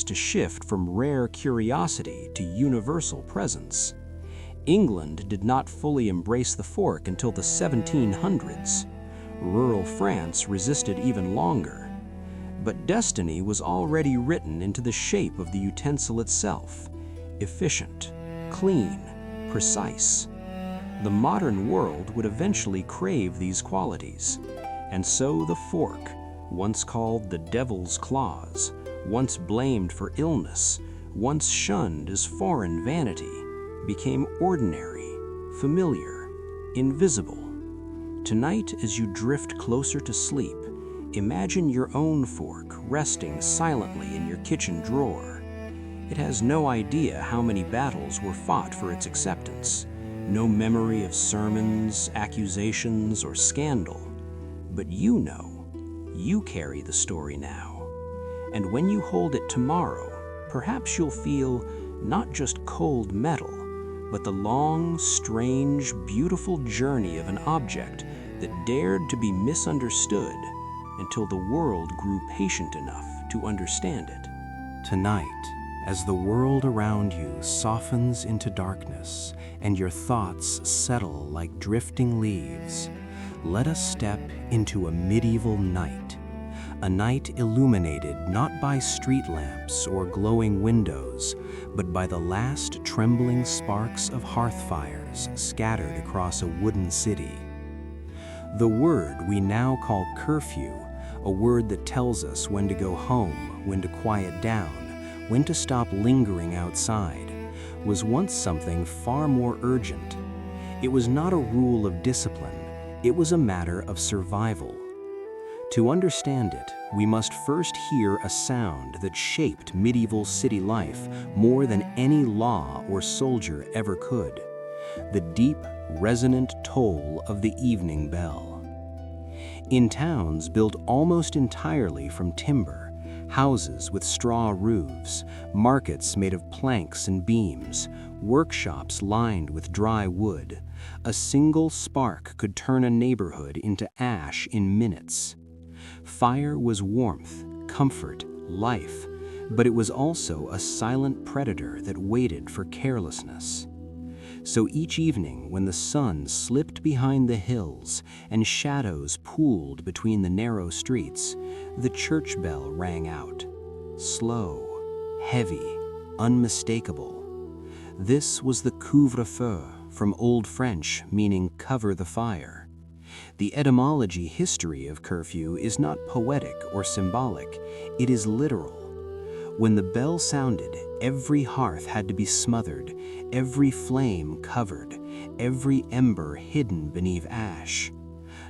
S3: to shift from rare curiosity to universal presence. England did not fully embrace the fork until the 1700s. Rural France resisted even longer. But destiny was already written into the shape of the utensil itself: efficient, clean, precise. The modern world would eventually crave these qualities. And so the fork, once called the devil's claws, once blamed for illness, once shunned as foreign vanity, became ordinary, familiar, invisible. Tonight, as you drift closer to sleep, imagine your own fork resting silently in your kitchen drawer. It has no idea how many battles were fought for its acceptance, no memory of sermons, accusations, or scandal. But you know, you carry the story now. And when you hold it tomorrow, perhaps you'll feel not just cold metal, but the long, strange, beautiful journey of an object that dared to be misunderstood until the world grew patient enough to understand it.
S1: Tonight, as the world around you softens into darkness and your thoughts settle like drifting leaves, let us step into a medieval night, a night illuminated not by street lamps or glowing windows, but by the last trembling sparks of hearth fires scattered across a wooden city. The word we now call curfew, a word that tells us when to go home, when to quiet down, when to stop lingering outside, was once something far more urgent. It was not a rule of discipline, it was a matter of survival. To understand it, we must first hear a sound that shaped medieval city life more than any law or soldier ever could: the deep, resonant toll of the evening bell. In towns built almost entirely from timber, houses with straw roofs, markets made of planks and beams, workshops lined with dry wood, a single spark could turn a neighborhood into ash in minutes. Fire was warmth, comfort, life, but it was also a silent predator that waited for carelessness. So each evening, when the sun slipped behind the hills and shadows pooled between the narrow streets, the church bell rang out. Slow, heavy, unmistakable. This was the couvre-feu, from Old French meaning cover the fire. The etymology history of curfew is not poetic or symbolic, it is literal. When the bell sounded, every hearth had to be smothered, every flame covered, every ember hidden beneath ash.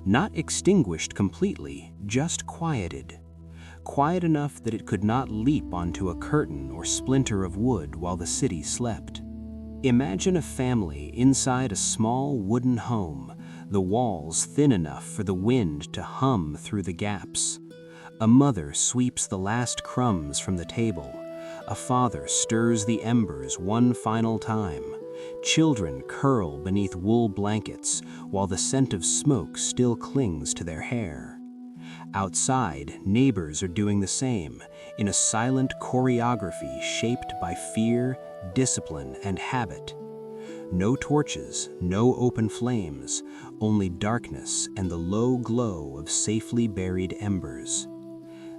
S1: Not extinguished completely, just quieted. Quiet enough that it could not leap onto a curtain or splinter of wood while the city slept.
S3: Imagine a family inside a small wooden home, the walls thin enough for the wind to hum through the gaps. A mother sweeps the last crumbs from the table. A father stirs the embers one final time. Children curl beneath wool blankets while the scent of smoke still clings to their hair. Outside, neighbors are doing the same, in a silent choreography shaped by fear, discipline, and habit. No torches, no open flames, only darkness and the low glow of safely buried embers.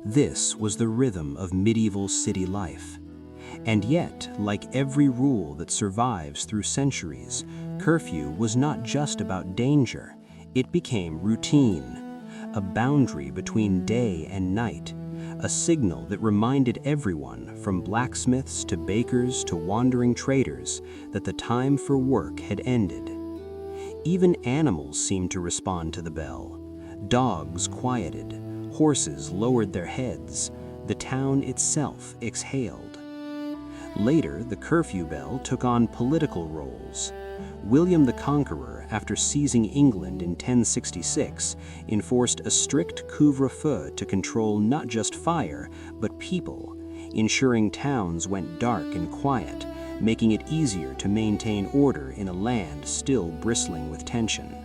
S3: This was the rhythm of medieval city life. And yet, like every rule that survives through centuries, curfew was not just about danger. It became routine, a boundary between day and night, a signal that reminded everyone, from blacksmiths to bakers to wandering traders, that the time for work had ended. Even animals seemed to respond to the bell. Dogs quieted, horses lowered their heads, the town itself exhaled. Later, the curfew bell took on political roles. William the Conqueror, after seizing England in 1066, enforced a strict couvre-feu to control not just fire, but people, ensuring towns went dark and quiet, making it easier to maintain order in a land still bristling with tension.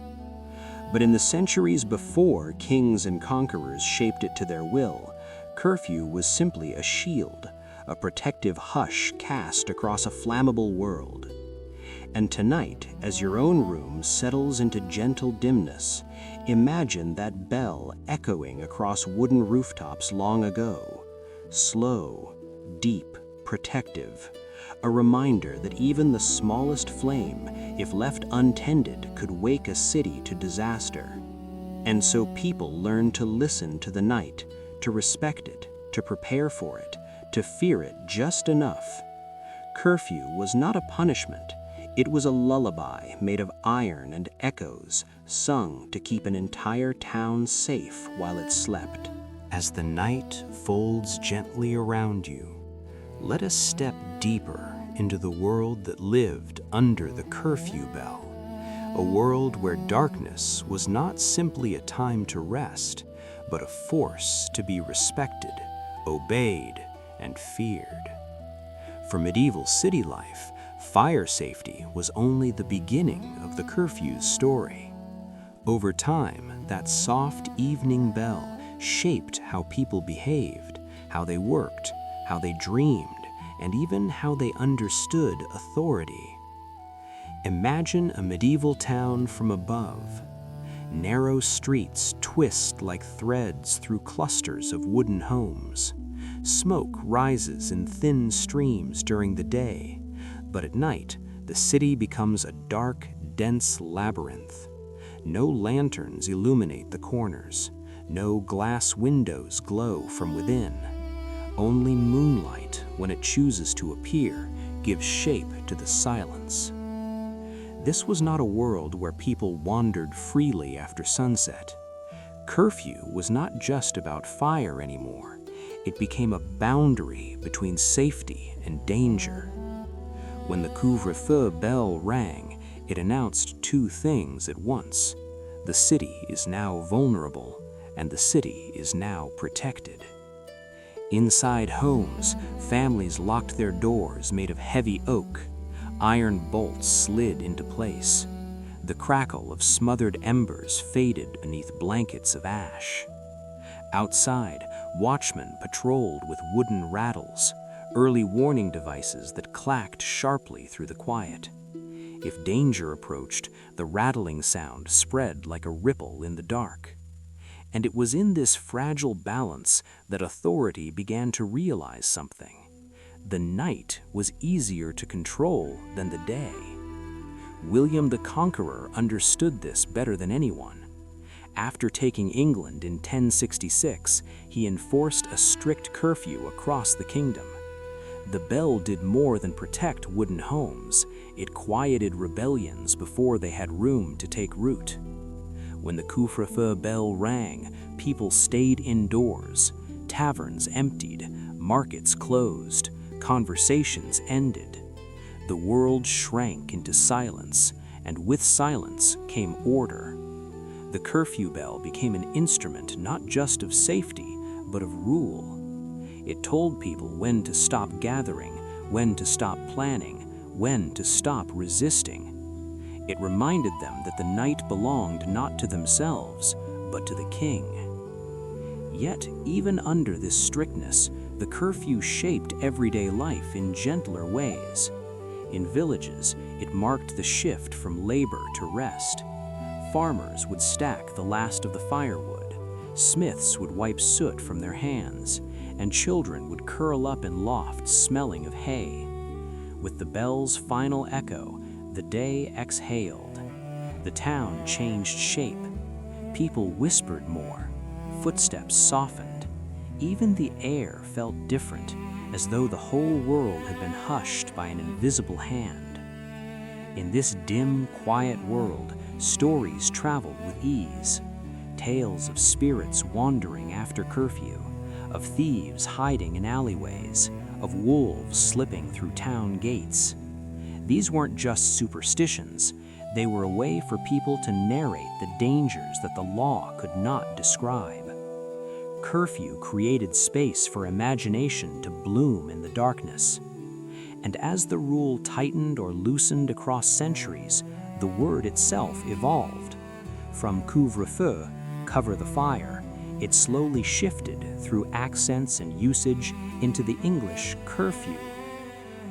S3: But in the centuries before kings and conquerors shaped it to their will, curfew was simply a shield, a protective hush cast across a flammable world. And tonight, as your own room settles into gentle dimness, imagine that bell echoing across wooden rooftops long ago. Slow, deep, protective. A reminder that even the smallest flame, if left untended, could wake a city to disaster. And so people learned to listen to the night, to respect it, to prepare for it, to fear it just enough. Curfew was not a punishment. It was a lullaby made of iron and echoes, sung to keep an entire town safe while it slept.
S1: As the night folds gently around you, let us step deeper into the world that lived under the curfew bell, a world where darkness was not simply a time to rest, but a force to be respected, obeyed, and feared. For medieval city life, fire safety was only the beginning of the curfew's story. Over time, that soft evening bell shaped how people behaved, how they worked, how they dreamed, and even how they understood authority. Imagine a medieval town from above. Narrow streets twist like threads through clusters of wooden homes. Smoke rises in thin streams during the day, but at night, the city becomes a dark, dense labyrinth. No lanterns illuminate the corners. No glass windows glow from within. Only moonlight, when it chooses to appear, gives shape to the silence. This was not a world where people wandered freely after sunset. Curfew was not just about fire anymore. It became a boundary between safety and danger. When the couvre-feu bell rang, it announced two things at once. The city is now vulnerable, and the city is now protected. Inside homes, families locked their doors made of heavy oak. Iron bolts slid into place. The crackle of smothered embers faded beneath blankets of ash. Outside, watchmen patrolled with wooden rattles, early warning devices that clacked sharply through the quiet. If danger approached, the rattling sound spread like a ripple in the dark. And it was in this fragile balance that authority began to realize something. The night was easier to control than the day. William the Conqueror understood this better than anyone. After taking England in 1066, he enforced a strict curfew across the kingdom. The bell did more than protect wooden homes. It quieted rebellions before they had room to take root. When the couvre-feu bell rang, people stayed indoors. Taverns emptied, markets closed, conversations ended.
S3: The world shrank into silence, and with silence came order. The curfew bell became an instrument not just of safety, but of rule. It told people when to stop gathering, when to stop planning, when to stop resisting. It reminded them that the night belonged not to themselves, but to the king. Yet, even under this strictness, the curfew shaped everyday life in gentler ways. In villages, it marked the shift from labor to rest. Farmers would stack the last of the firewood, smiths would wipe soot from their hands, and children would curl up in lofts smelling of hay. With the bell's final echo, the day exhaled. The town changed shape. People whispered more. Footsteps softened. Even the air felt different, as though the whole world had been hushed by an invisible hand. In this dim, quiet world, stories traveled with ease. Tales of spirits wandering after curfew, of thieves hiding in alleyways, of wolves slipping through town gates. These weren't just superstitions, they were a way for people to narrate the dangers that the law could not describe. Curfew created space for imagination to bloom in the darkness. And as the rule tightened or loosened across centuries, the word itself evolved. From couvre-feu, cover the fire, it slowly shifted through accents and usage into the English curfew.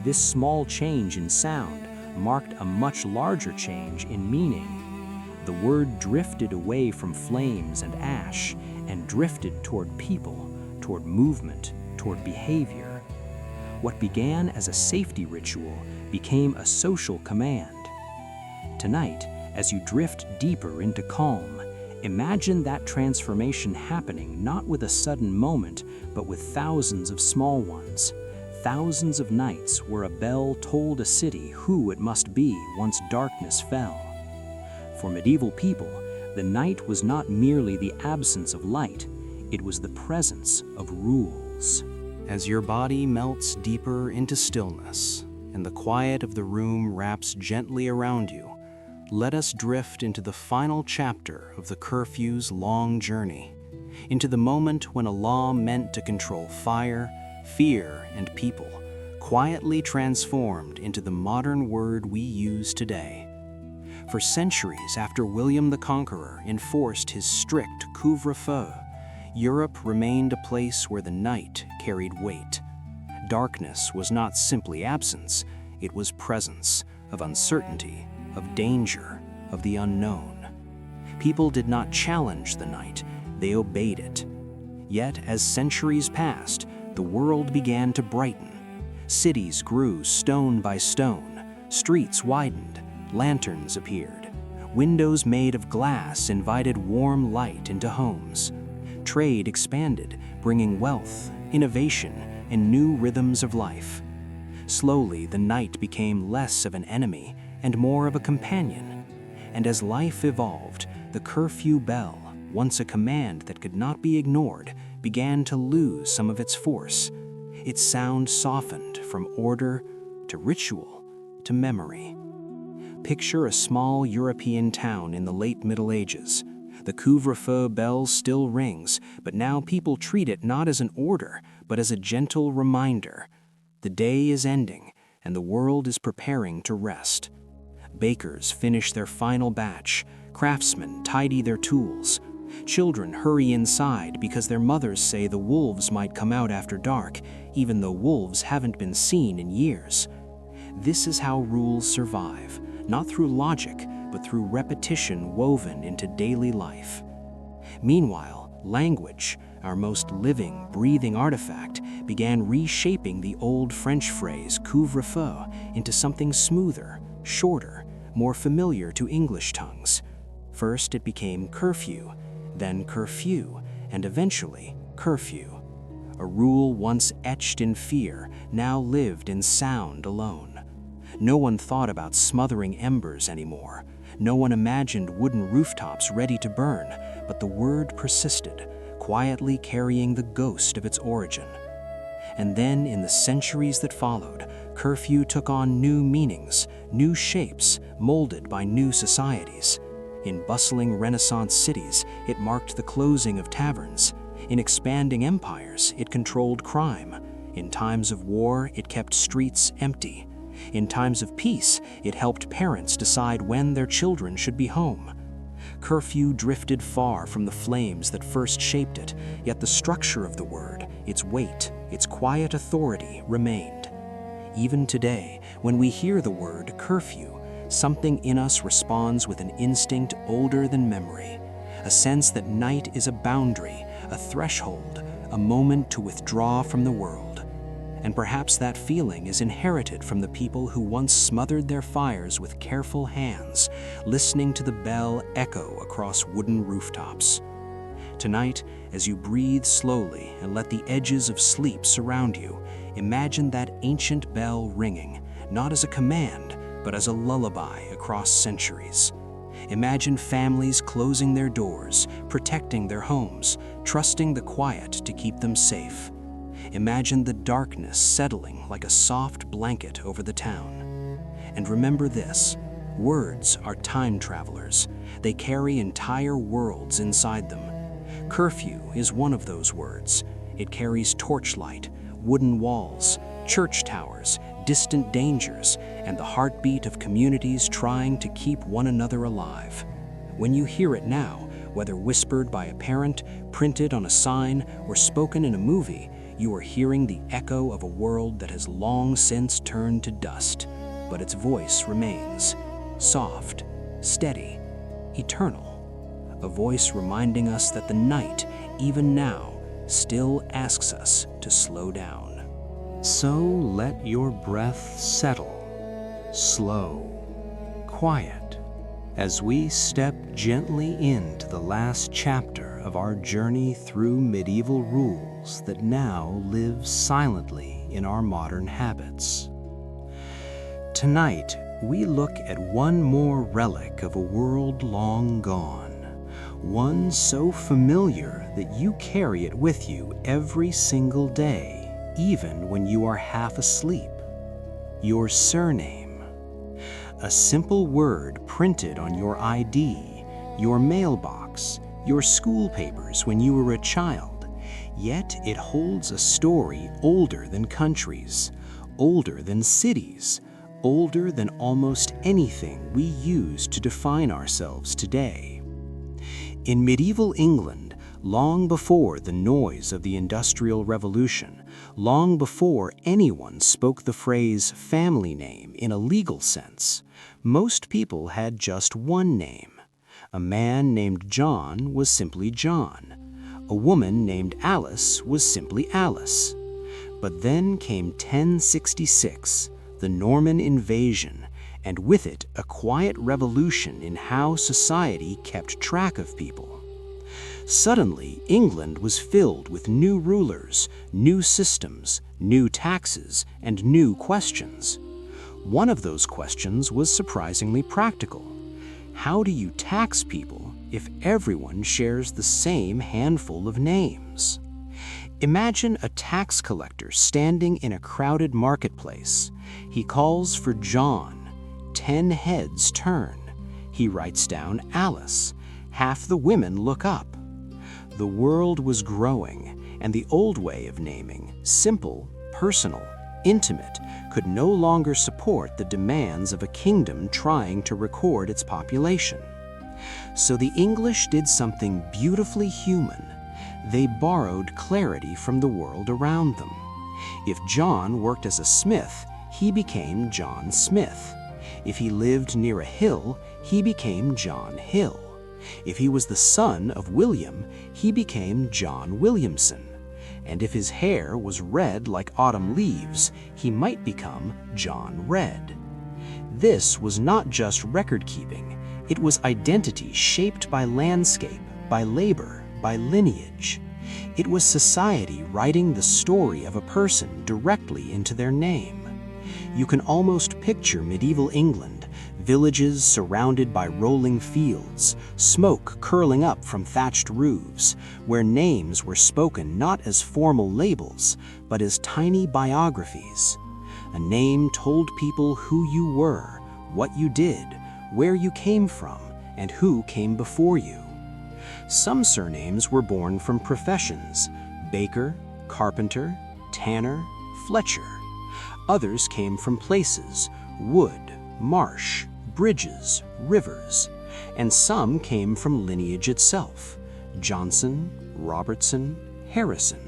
S3: This small change in sound marked a much larger change in meaning. The word drifted away from flames and ash and drifted toward people, toward movement, toward behavior. What began as a safety ritual became a social command. Tonight, as you drift deeper into calm, imagine that transformation happening not with a sudden moment, but with thousands of small ones. Thousands of nights where a bell told a city who it must be once darkness fell. For medieval people, the night was not merely the absence of light, it was the presence of rules.
S1: As your body melts deeper into stillness and the quiet of the room wraps gently around you, let us drift into the final chapter of the curfew's long journey, into the moment when a law meant to control fire, fear, and people quietly transformed into the modern word we use today. For centuries after William the Conqueror enforced his strict couvre-feu, Europe remained a place where the night carried weight. Darkness was not simply absence, it was presence of uncertainty, of danger, of the unknown. People did not challenge the night, they obeyed it. Yet, as centuries passed, the world began to brighten. Cities grew stone by stone, streets widened, lanterns appeared. Windows made of glass invited warm light into homes. Trade expanded, bringing wealth, innovation, and new rhythms of life. Slowly, the night became less of an enemy and more of a companion. And as life evolved, the curfew bell, once a command that could not be ignored, began to lose some of its force. Its sound softened from order to ritual to memory. Picture a small European town in the late Middle Ages. The couvre-feu bell still rings, but now people treat it not as an order, but as a gentle reminder. The day is ending, and the world is preparing to rest. Bakers finish their final batch, craftsmen tidy their tools. Children hurry inside because their mothers say the wolves might come out after dark, even though wolves haven't been seen in years. This is how rules survive, not through logic, but through repetition woven into daily life. Meanwhile, language, our most living, breathing artifact, began reshaping the old French phrase couvre-feu into something smoother, shorter, more familiar to English tongues. First it became curfew, then curfew, and eventually curfew. A rule once etched in fear now lived in sound alone. No one thought about smothering embers anymore. No one imagined wooden rooftops ready to burn, but the word persisted, quietly carrying the ghost of its origin.
S3: And then, in the centuries that followed, curfew took on new meanings, new shapes, molded by new societies. In bustling Renaissance cities, it marked the closing of taverns. In expanding empires, it controlled crime. In times of war, it kept streets empty. In times of peace, it helped parents decide when their children should be home. Curfew drifted far from the flames that first shaped it, yet the structure of the word, its weight, its quiet authority remained. Even today, when we hear the word curfew, something in us responds with an instinct older than memory, a sense that night is a boundary, a threshold, a moment to withdraw from the world. And perhaps that feeling is inherited from the people who once smothered their fires with careful hands, listening to the bell echo across wooden rooftops. Tonight, as you breathe slowly and let the edges of sleep surround you, imagine that ancient bell ringing, not as a command, but as a lullaby across centuries. Imagine families closing their doors, protecting their homes, trusting the quiet to keep them safe. Imagine the darkness settling like a soft blanket over the town. And remember this, words are time travelers. They carry entire worlds inside them. Curfew is one of those words. It carries torchlight, wooden walls, church towers, distant dangers, and the heartbeat of communities trying to keep one another alive. When you hear it now, whether whispered by a parent, printed on a sign, or spoken in a movie, you are hearing the echo of a world that has long since turned to dust, but its voice remains, soft, steady, eternal. A voice reminding us that the night, even now, still asks us to slow down.
S1: So let your breath settle, slow, quiet, as we step gently into the last chapter of our journey through medieval rules that now live silently in our modern habits. Tonight, we look at one more relic of a world long gone, one so familiar that you carry it with you every single day, even when you are half asleep. Your surname. A simple word printed on your ID, your mailbox, your school papers when you were a child, yet it holds a story older than countries, older than cities, older than almost anything we use to define ourselves today. In medieval England, long before the noise of the Industrial Revolution, long before anyone spoke the phrase family name in a legal sense, most people had just one name. A man named John was simply John. A woman named Alice was simply Alice. But then came 1066, the Norman invasion, and with it a quiet revolution in how society kept track of people. Suddenly, England was filled with new rulers, new systems, new taxes, and new questions. One of those questions was surprisingly practical. How do you tax people if everyone shares the same handful of names? Imagine a tax collector standing in a crowded marketplace. He calls for John. 10 heads turn. He writes down Alice. Half the women look up. The world was growing, and the old way of naming, simple, personal, intimate, could no longer support the demands of a kingdom trying to record its population. So the English did something beautifully human. They borrowed clarity from the world around them. If John worked as a smith, he became John Smith. If he lived near a hill, he became John Hill. If he was the son of William, he became John Williamson. And if his hair was red like autumn leaves, he might become John Red. This was not just record-keeping. It was identity shaped by landscape, by labor, by lineage. It was society writing the story of a person directly into their name. You can almost picture medieval England,
S3: Villages surrounded by rolling fields, smoke curling up from thatched roofs, where names were spoken not as formal labels, but as tiny biographies. A name told people who you were, what you did, where you came from, and who came before you. Some surnames were born from professions: baker, carpenter, tanner, Fletcher. Others came from places: wood, marsh, bridges, rivers. And some came from lineage itself: Johnson, Robertson, Harrison.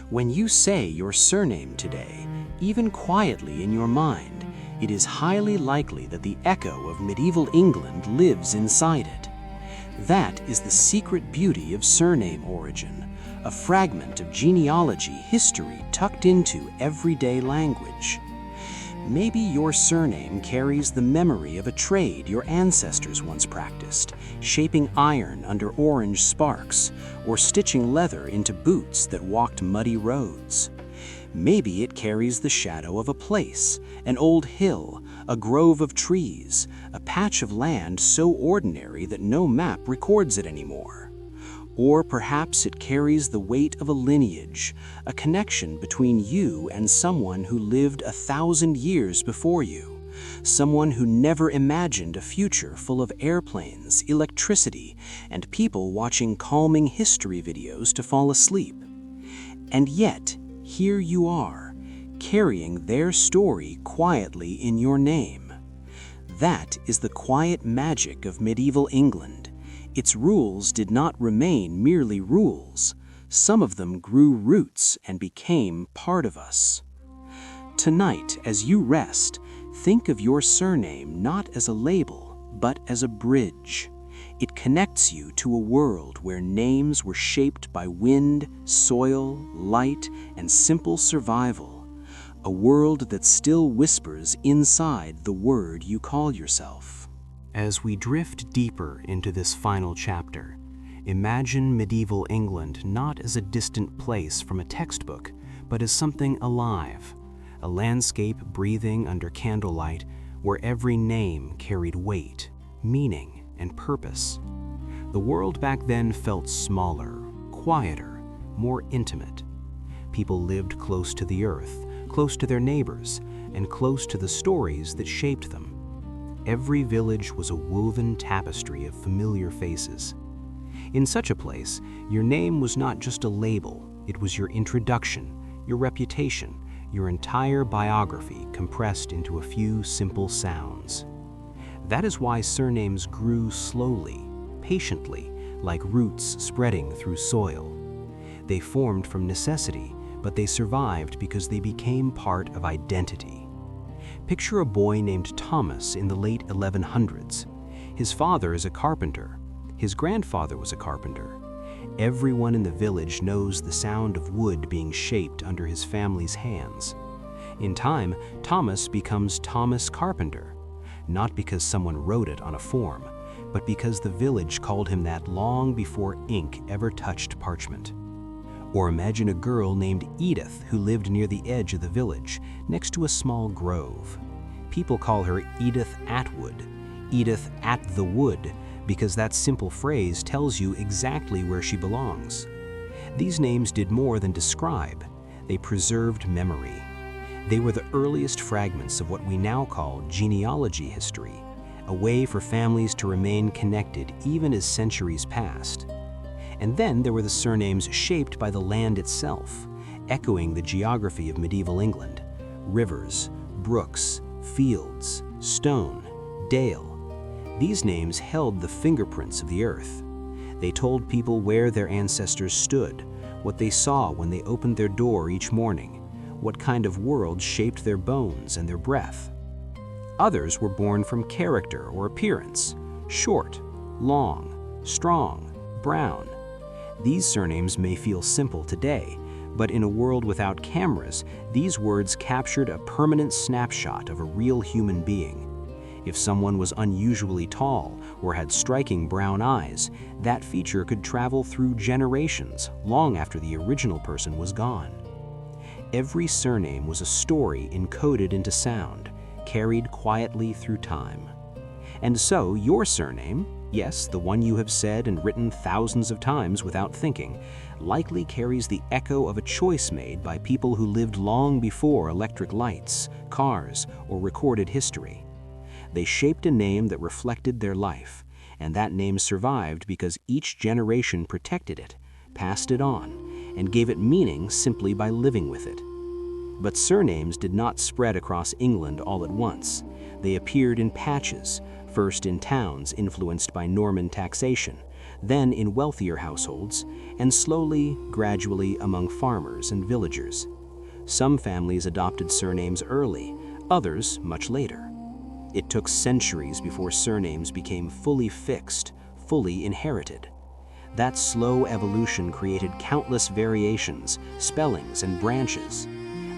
S3: When you say your surname today, even quietly in your mind, it is highly likely that the echo of medieval England lives inside it. That is the secret beauty of surname origin, a fragment of genealogy history tucked into everyday language. Maybe your surname carries the memory of a trade your ancestors once practiced, shaping iron under orange sparks, or stitching leather into boots that walked muddy roads. Maybe it carries the shadow of a place, an old hill, a grove of trees, a patch of land so ordinary that no map records it anymore. Or perhaps it carries the weight of a lineage, a connection between you and someone who lived 1,000 years before you, someone who never imagined a future full of airplanes, electricity, and people watching calming history videos to fall asleep. And yet, here you are, carrying their story quietly in your name. That is the quiet magic of medieval England. Its rules did not remain merely rules. Some of them grew roots and became part of us. Tonight, as you rest, think of your surname not as a label, but as a bridge. It connects you to a world where names were shaped by wind, soil, light, and simple survival. A world that still whispers inside the word you call yourself.
S1: As we drift deeper into this final chapter, imagine medieval England not as a distant place from a textbook, but as something alive, a landscape breathing under candlelight where every name carried weight, meaning, and purpose. The world back then felt smaller, quieter, more intimate. People lived close to the earth, close to their neighbors, and close to the stories that shaped them. Every village was a woven tapestry of familiar faces. In such a place, your name was not just a label, it was your introduction, your reputation, your entire biography compressed into a few simple sounds. That is why surnames grew slowly, patiently, like roots spreading through soil. They formed from necessity, but they survived because they became part of identity. Picture a boy named Thomas in the late 1100s. His father is a carpenter. His grandfather was a carpenter. Everyone in the village knows the sound of wood being shaped under his family's hands. In time, Thomas becomes Thomas Carpenter, not because someone wrote it on a form, but because the village called him that long before ink ever touched parchment. Or imagine a girl named Edith who lived near the edge of the village, next to a small grove. People call her Edith Atwood, Edith at the wood, because that simple phrase tells you exactly where she belongs. These names did more than describe. They preserved memory. They were the earliest fragments of what we now call genealogy history, a way for families to remain connected even as centuries passed. And then there were the surnames shaped by the land itself, echoing the geography of medieval England: rivers, brooks, fields, stone, dale. These names held the fingerprints of the earth. They told people where their ancestors stood, what they saw when they opened their door each morning, what kind of world shaped their bones and their breath. Others were born from character or appearance: short, long, strong, brown. These surnames may feel simple today, but in a world without cameras, these words captured a permanent snapshot of a real human being. If someone was unusually tall or had striking brown eyes, that feature could travel through generations, long after the original person was gone. Every surname was a story encoded into sound, carried quietly through time.
S3: And so your surname, yes, the one you have said and written thousands of times without thinking, likely carries the echo of a choice made by people who lived long before electric lights, cars, or recorded history. They shaped a name that reflected their life, and that name survived because each generation protected it, passed it on, and gave it meaning simply by living with it. But surnames did not spread across England all at once. They appeared in patches, first in towns influenced by Norman taxation, then in wealthier households, and slowly, gradually among farmers and villagers. Some families adopted surnames early, others much later. It took centuries before surnames became fully fixed, fully inherited. That slow evolution created countless variations, spellings, and branches.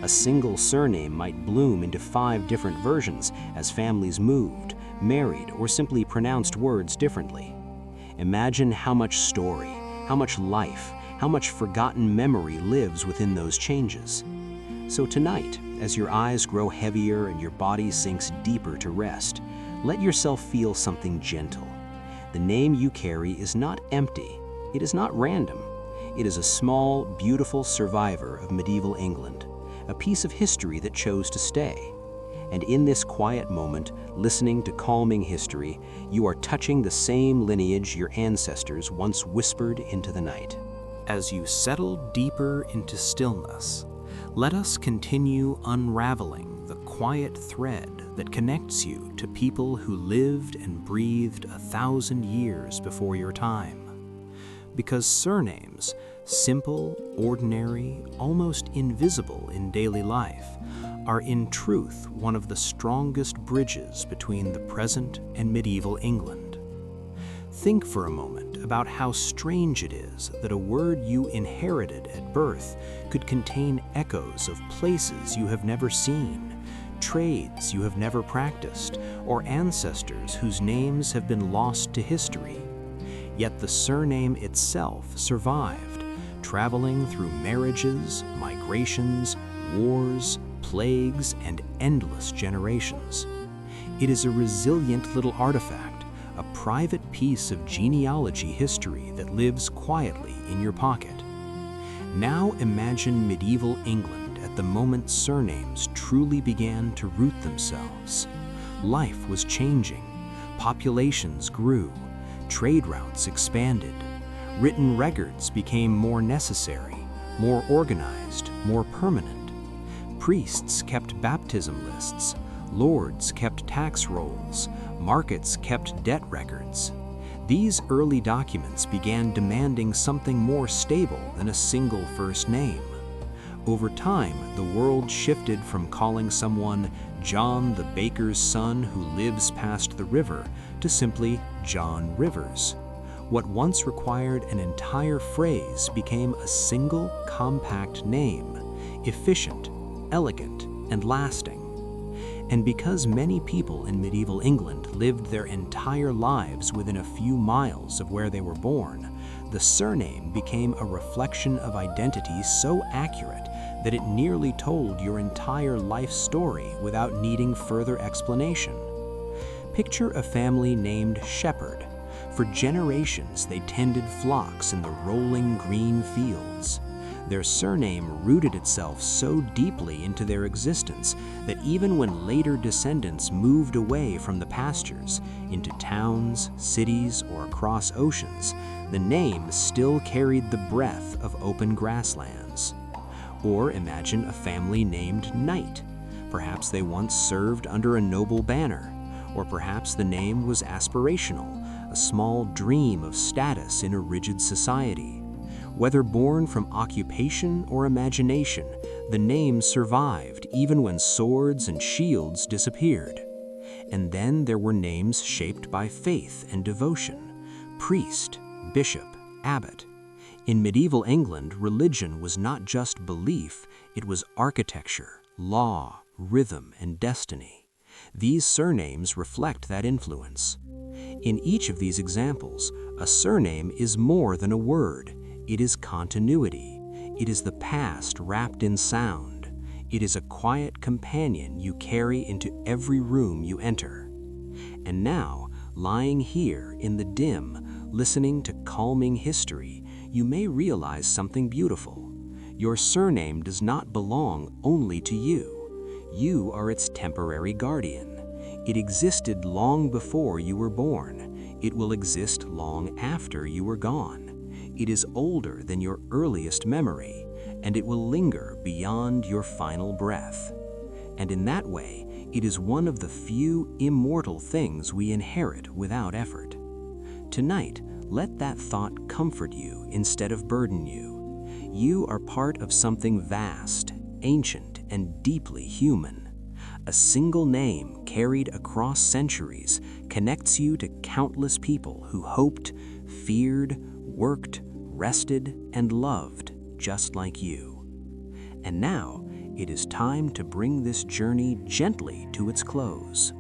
S3: A single surname might bloom into 5 different versions as families moved, married, or simply pronounced words differently. Imagine how much story, how much life, how much forgotten memory lives within those changes. So tonight, as your eyes grow heavier and your body sinks deeper to rest, let yourself feel something gentle. The name you carry is not empty. It is not random. It is a small, beautiful survivor of medieval England, a piece of history that chose to stay. And in this quiet moment, listening to calming history, you are touching the same lineage your ancestors once whispered into the night.
S1: As you settle deeper into stillness, let us continue unraveling the quiet thread that connects you to people who lived and breathed 1,000 years before your time. Because surnames, simple, ordinary, almost invisible in daily life, are in truth one of the strongest bridges between the present and medieval England. Think for a moment about how strange it is that a word you inherited at birth could contain echoes of places you have never seen, trades you have never practiced, or ancestors whose names have been lost to history. Yet the surname itself survived, traveling through marriages, migrations, wars, plagues, and endless generations. It is a resilient little artifact, a private piece of genealogy history that lives quietly in your pocket. Now imagine medieval England at the moment surnames truly began to root themselves. Life was changing, populations grew, trade routes expanded, written records became more necessary, more organized, more permanent. Priests kept baptism lists, lords kept tax rolls, markets kept debt records. These early documents began demanding something more stable than a single first name. Over time, the world shifted from calling someone John the baker's son who lives past the river to simply John Rivers. What once required an entire phrase became a single, compact name, efficient, elegant, and lasting. And because many people in medieval England lived their entire lives within a few miles of where they were born, the surname became a reflection of identity so accurate that it nearly told your entire life story without needing further explanation. Picture a family named Shepherd. For generations, they tended flocks in the rolling green fields. Their surname rooted itself so deeply into their existence that even when later descendants moved away from the pastures into towns, cities, or across oceans, the name still carried the breath of open grasslands. Or imagine a family named Knight. Perhaps they once served under a noble banner, or perhaps the name was aspirational, a small dream of status in a rigid society. Whether born from occupation or imagination, the name survived even when swords and shields disappeared. And then there were names shaped by faith and devotion: priest, bishop, abbot. In medieval England, religion was not just belief, it was architecture, law, rhythm, and destiny. These surnames reflect that influence. In each of these examples, a surname is more than a word. It is continuity. It is the past wrapped in sound. It is a quiet companion you carry into every room you enter. And now,
S3: Lying here in the dim, listening to calming history, you may realize something beautiful. Your surname does not belong only to you. You are its temporary guardian. It existed long before you were born. It will exist long after you are gone. It is older than your earliest memory, and it will linger beyond your final breath. And in that way, it is one of the few immortal things we inherit without effort. Tonight, let that thought comfort you instead of burden you. You are part of something vast, ancient, and deeply human. A single name carried across centuries connects you to countless people who hoped, feared, worked, rested, and loved just like you. And now, it is time to bring this journey gently to its close.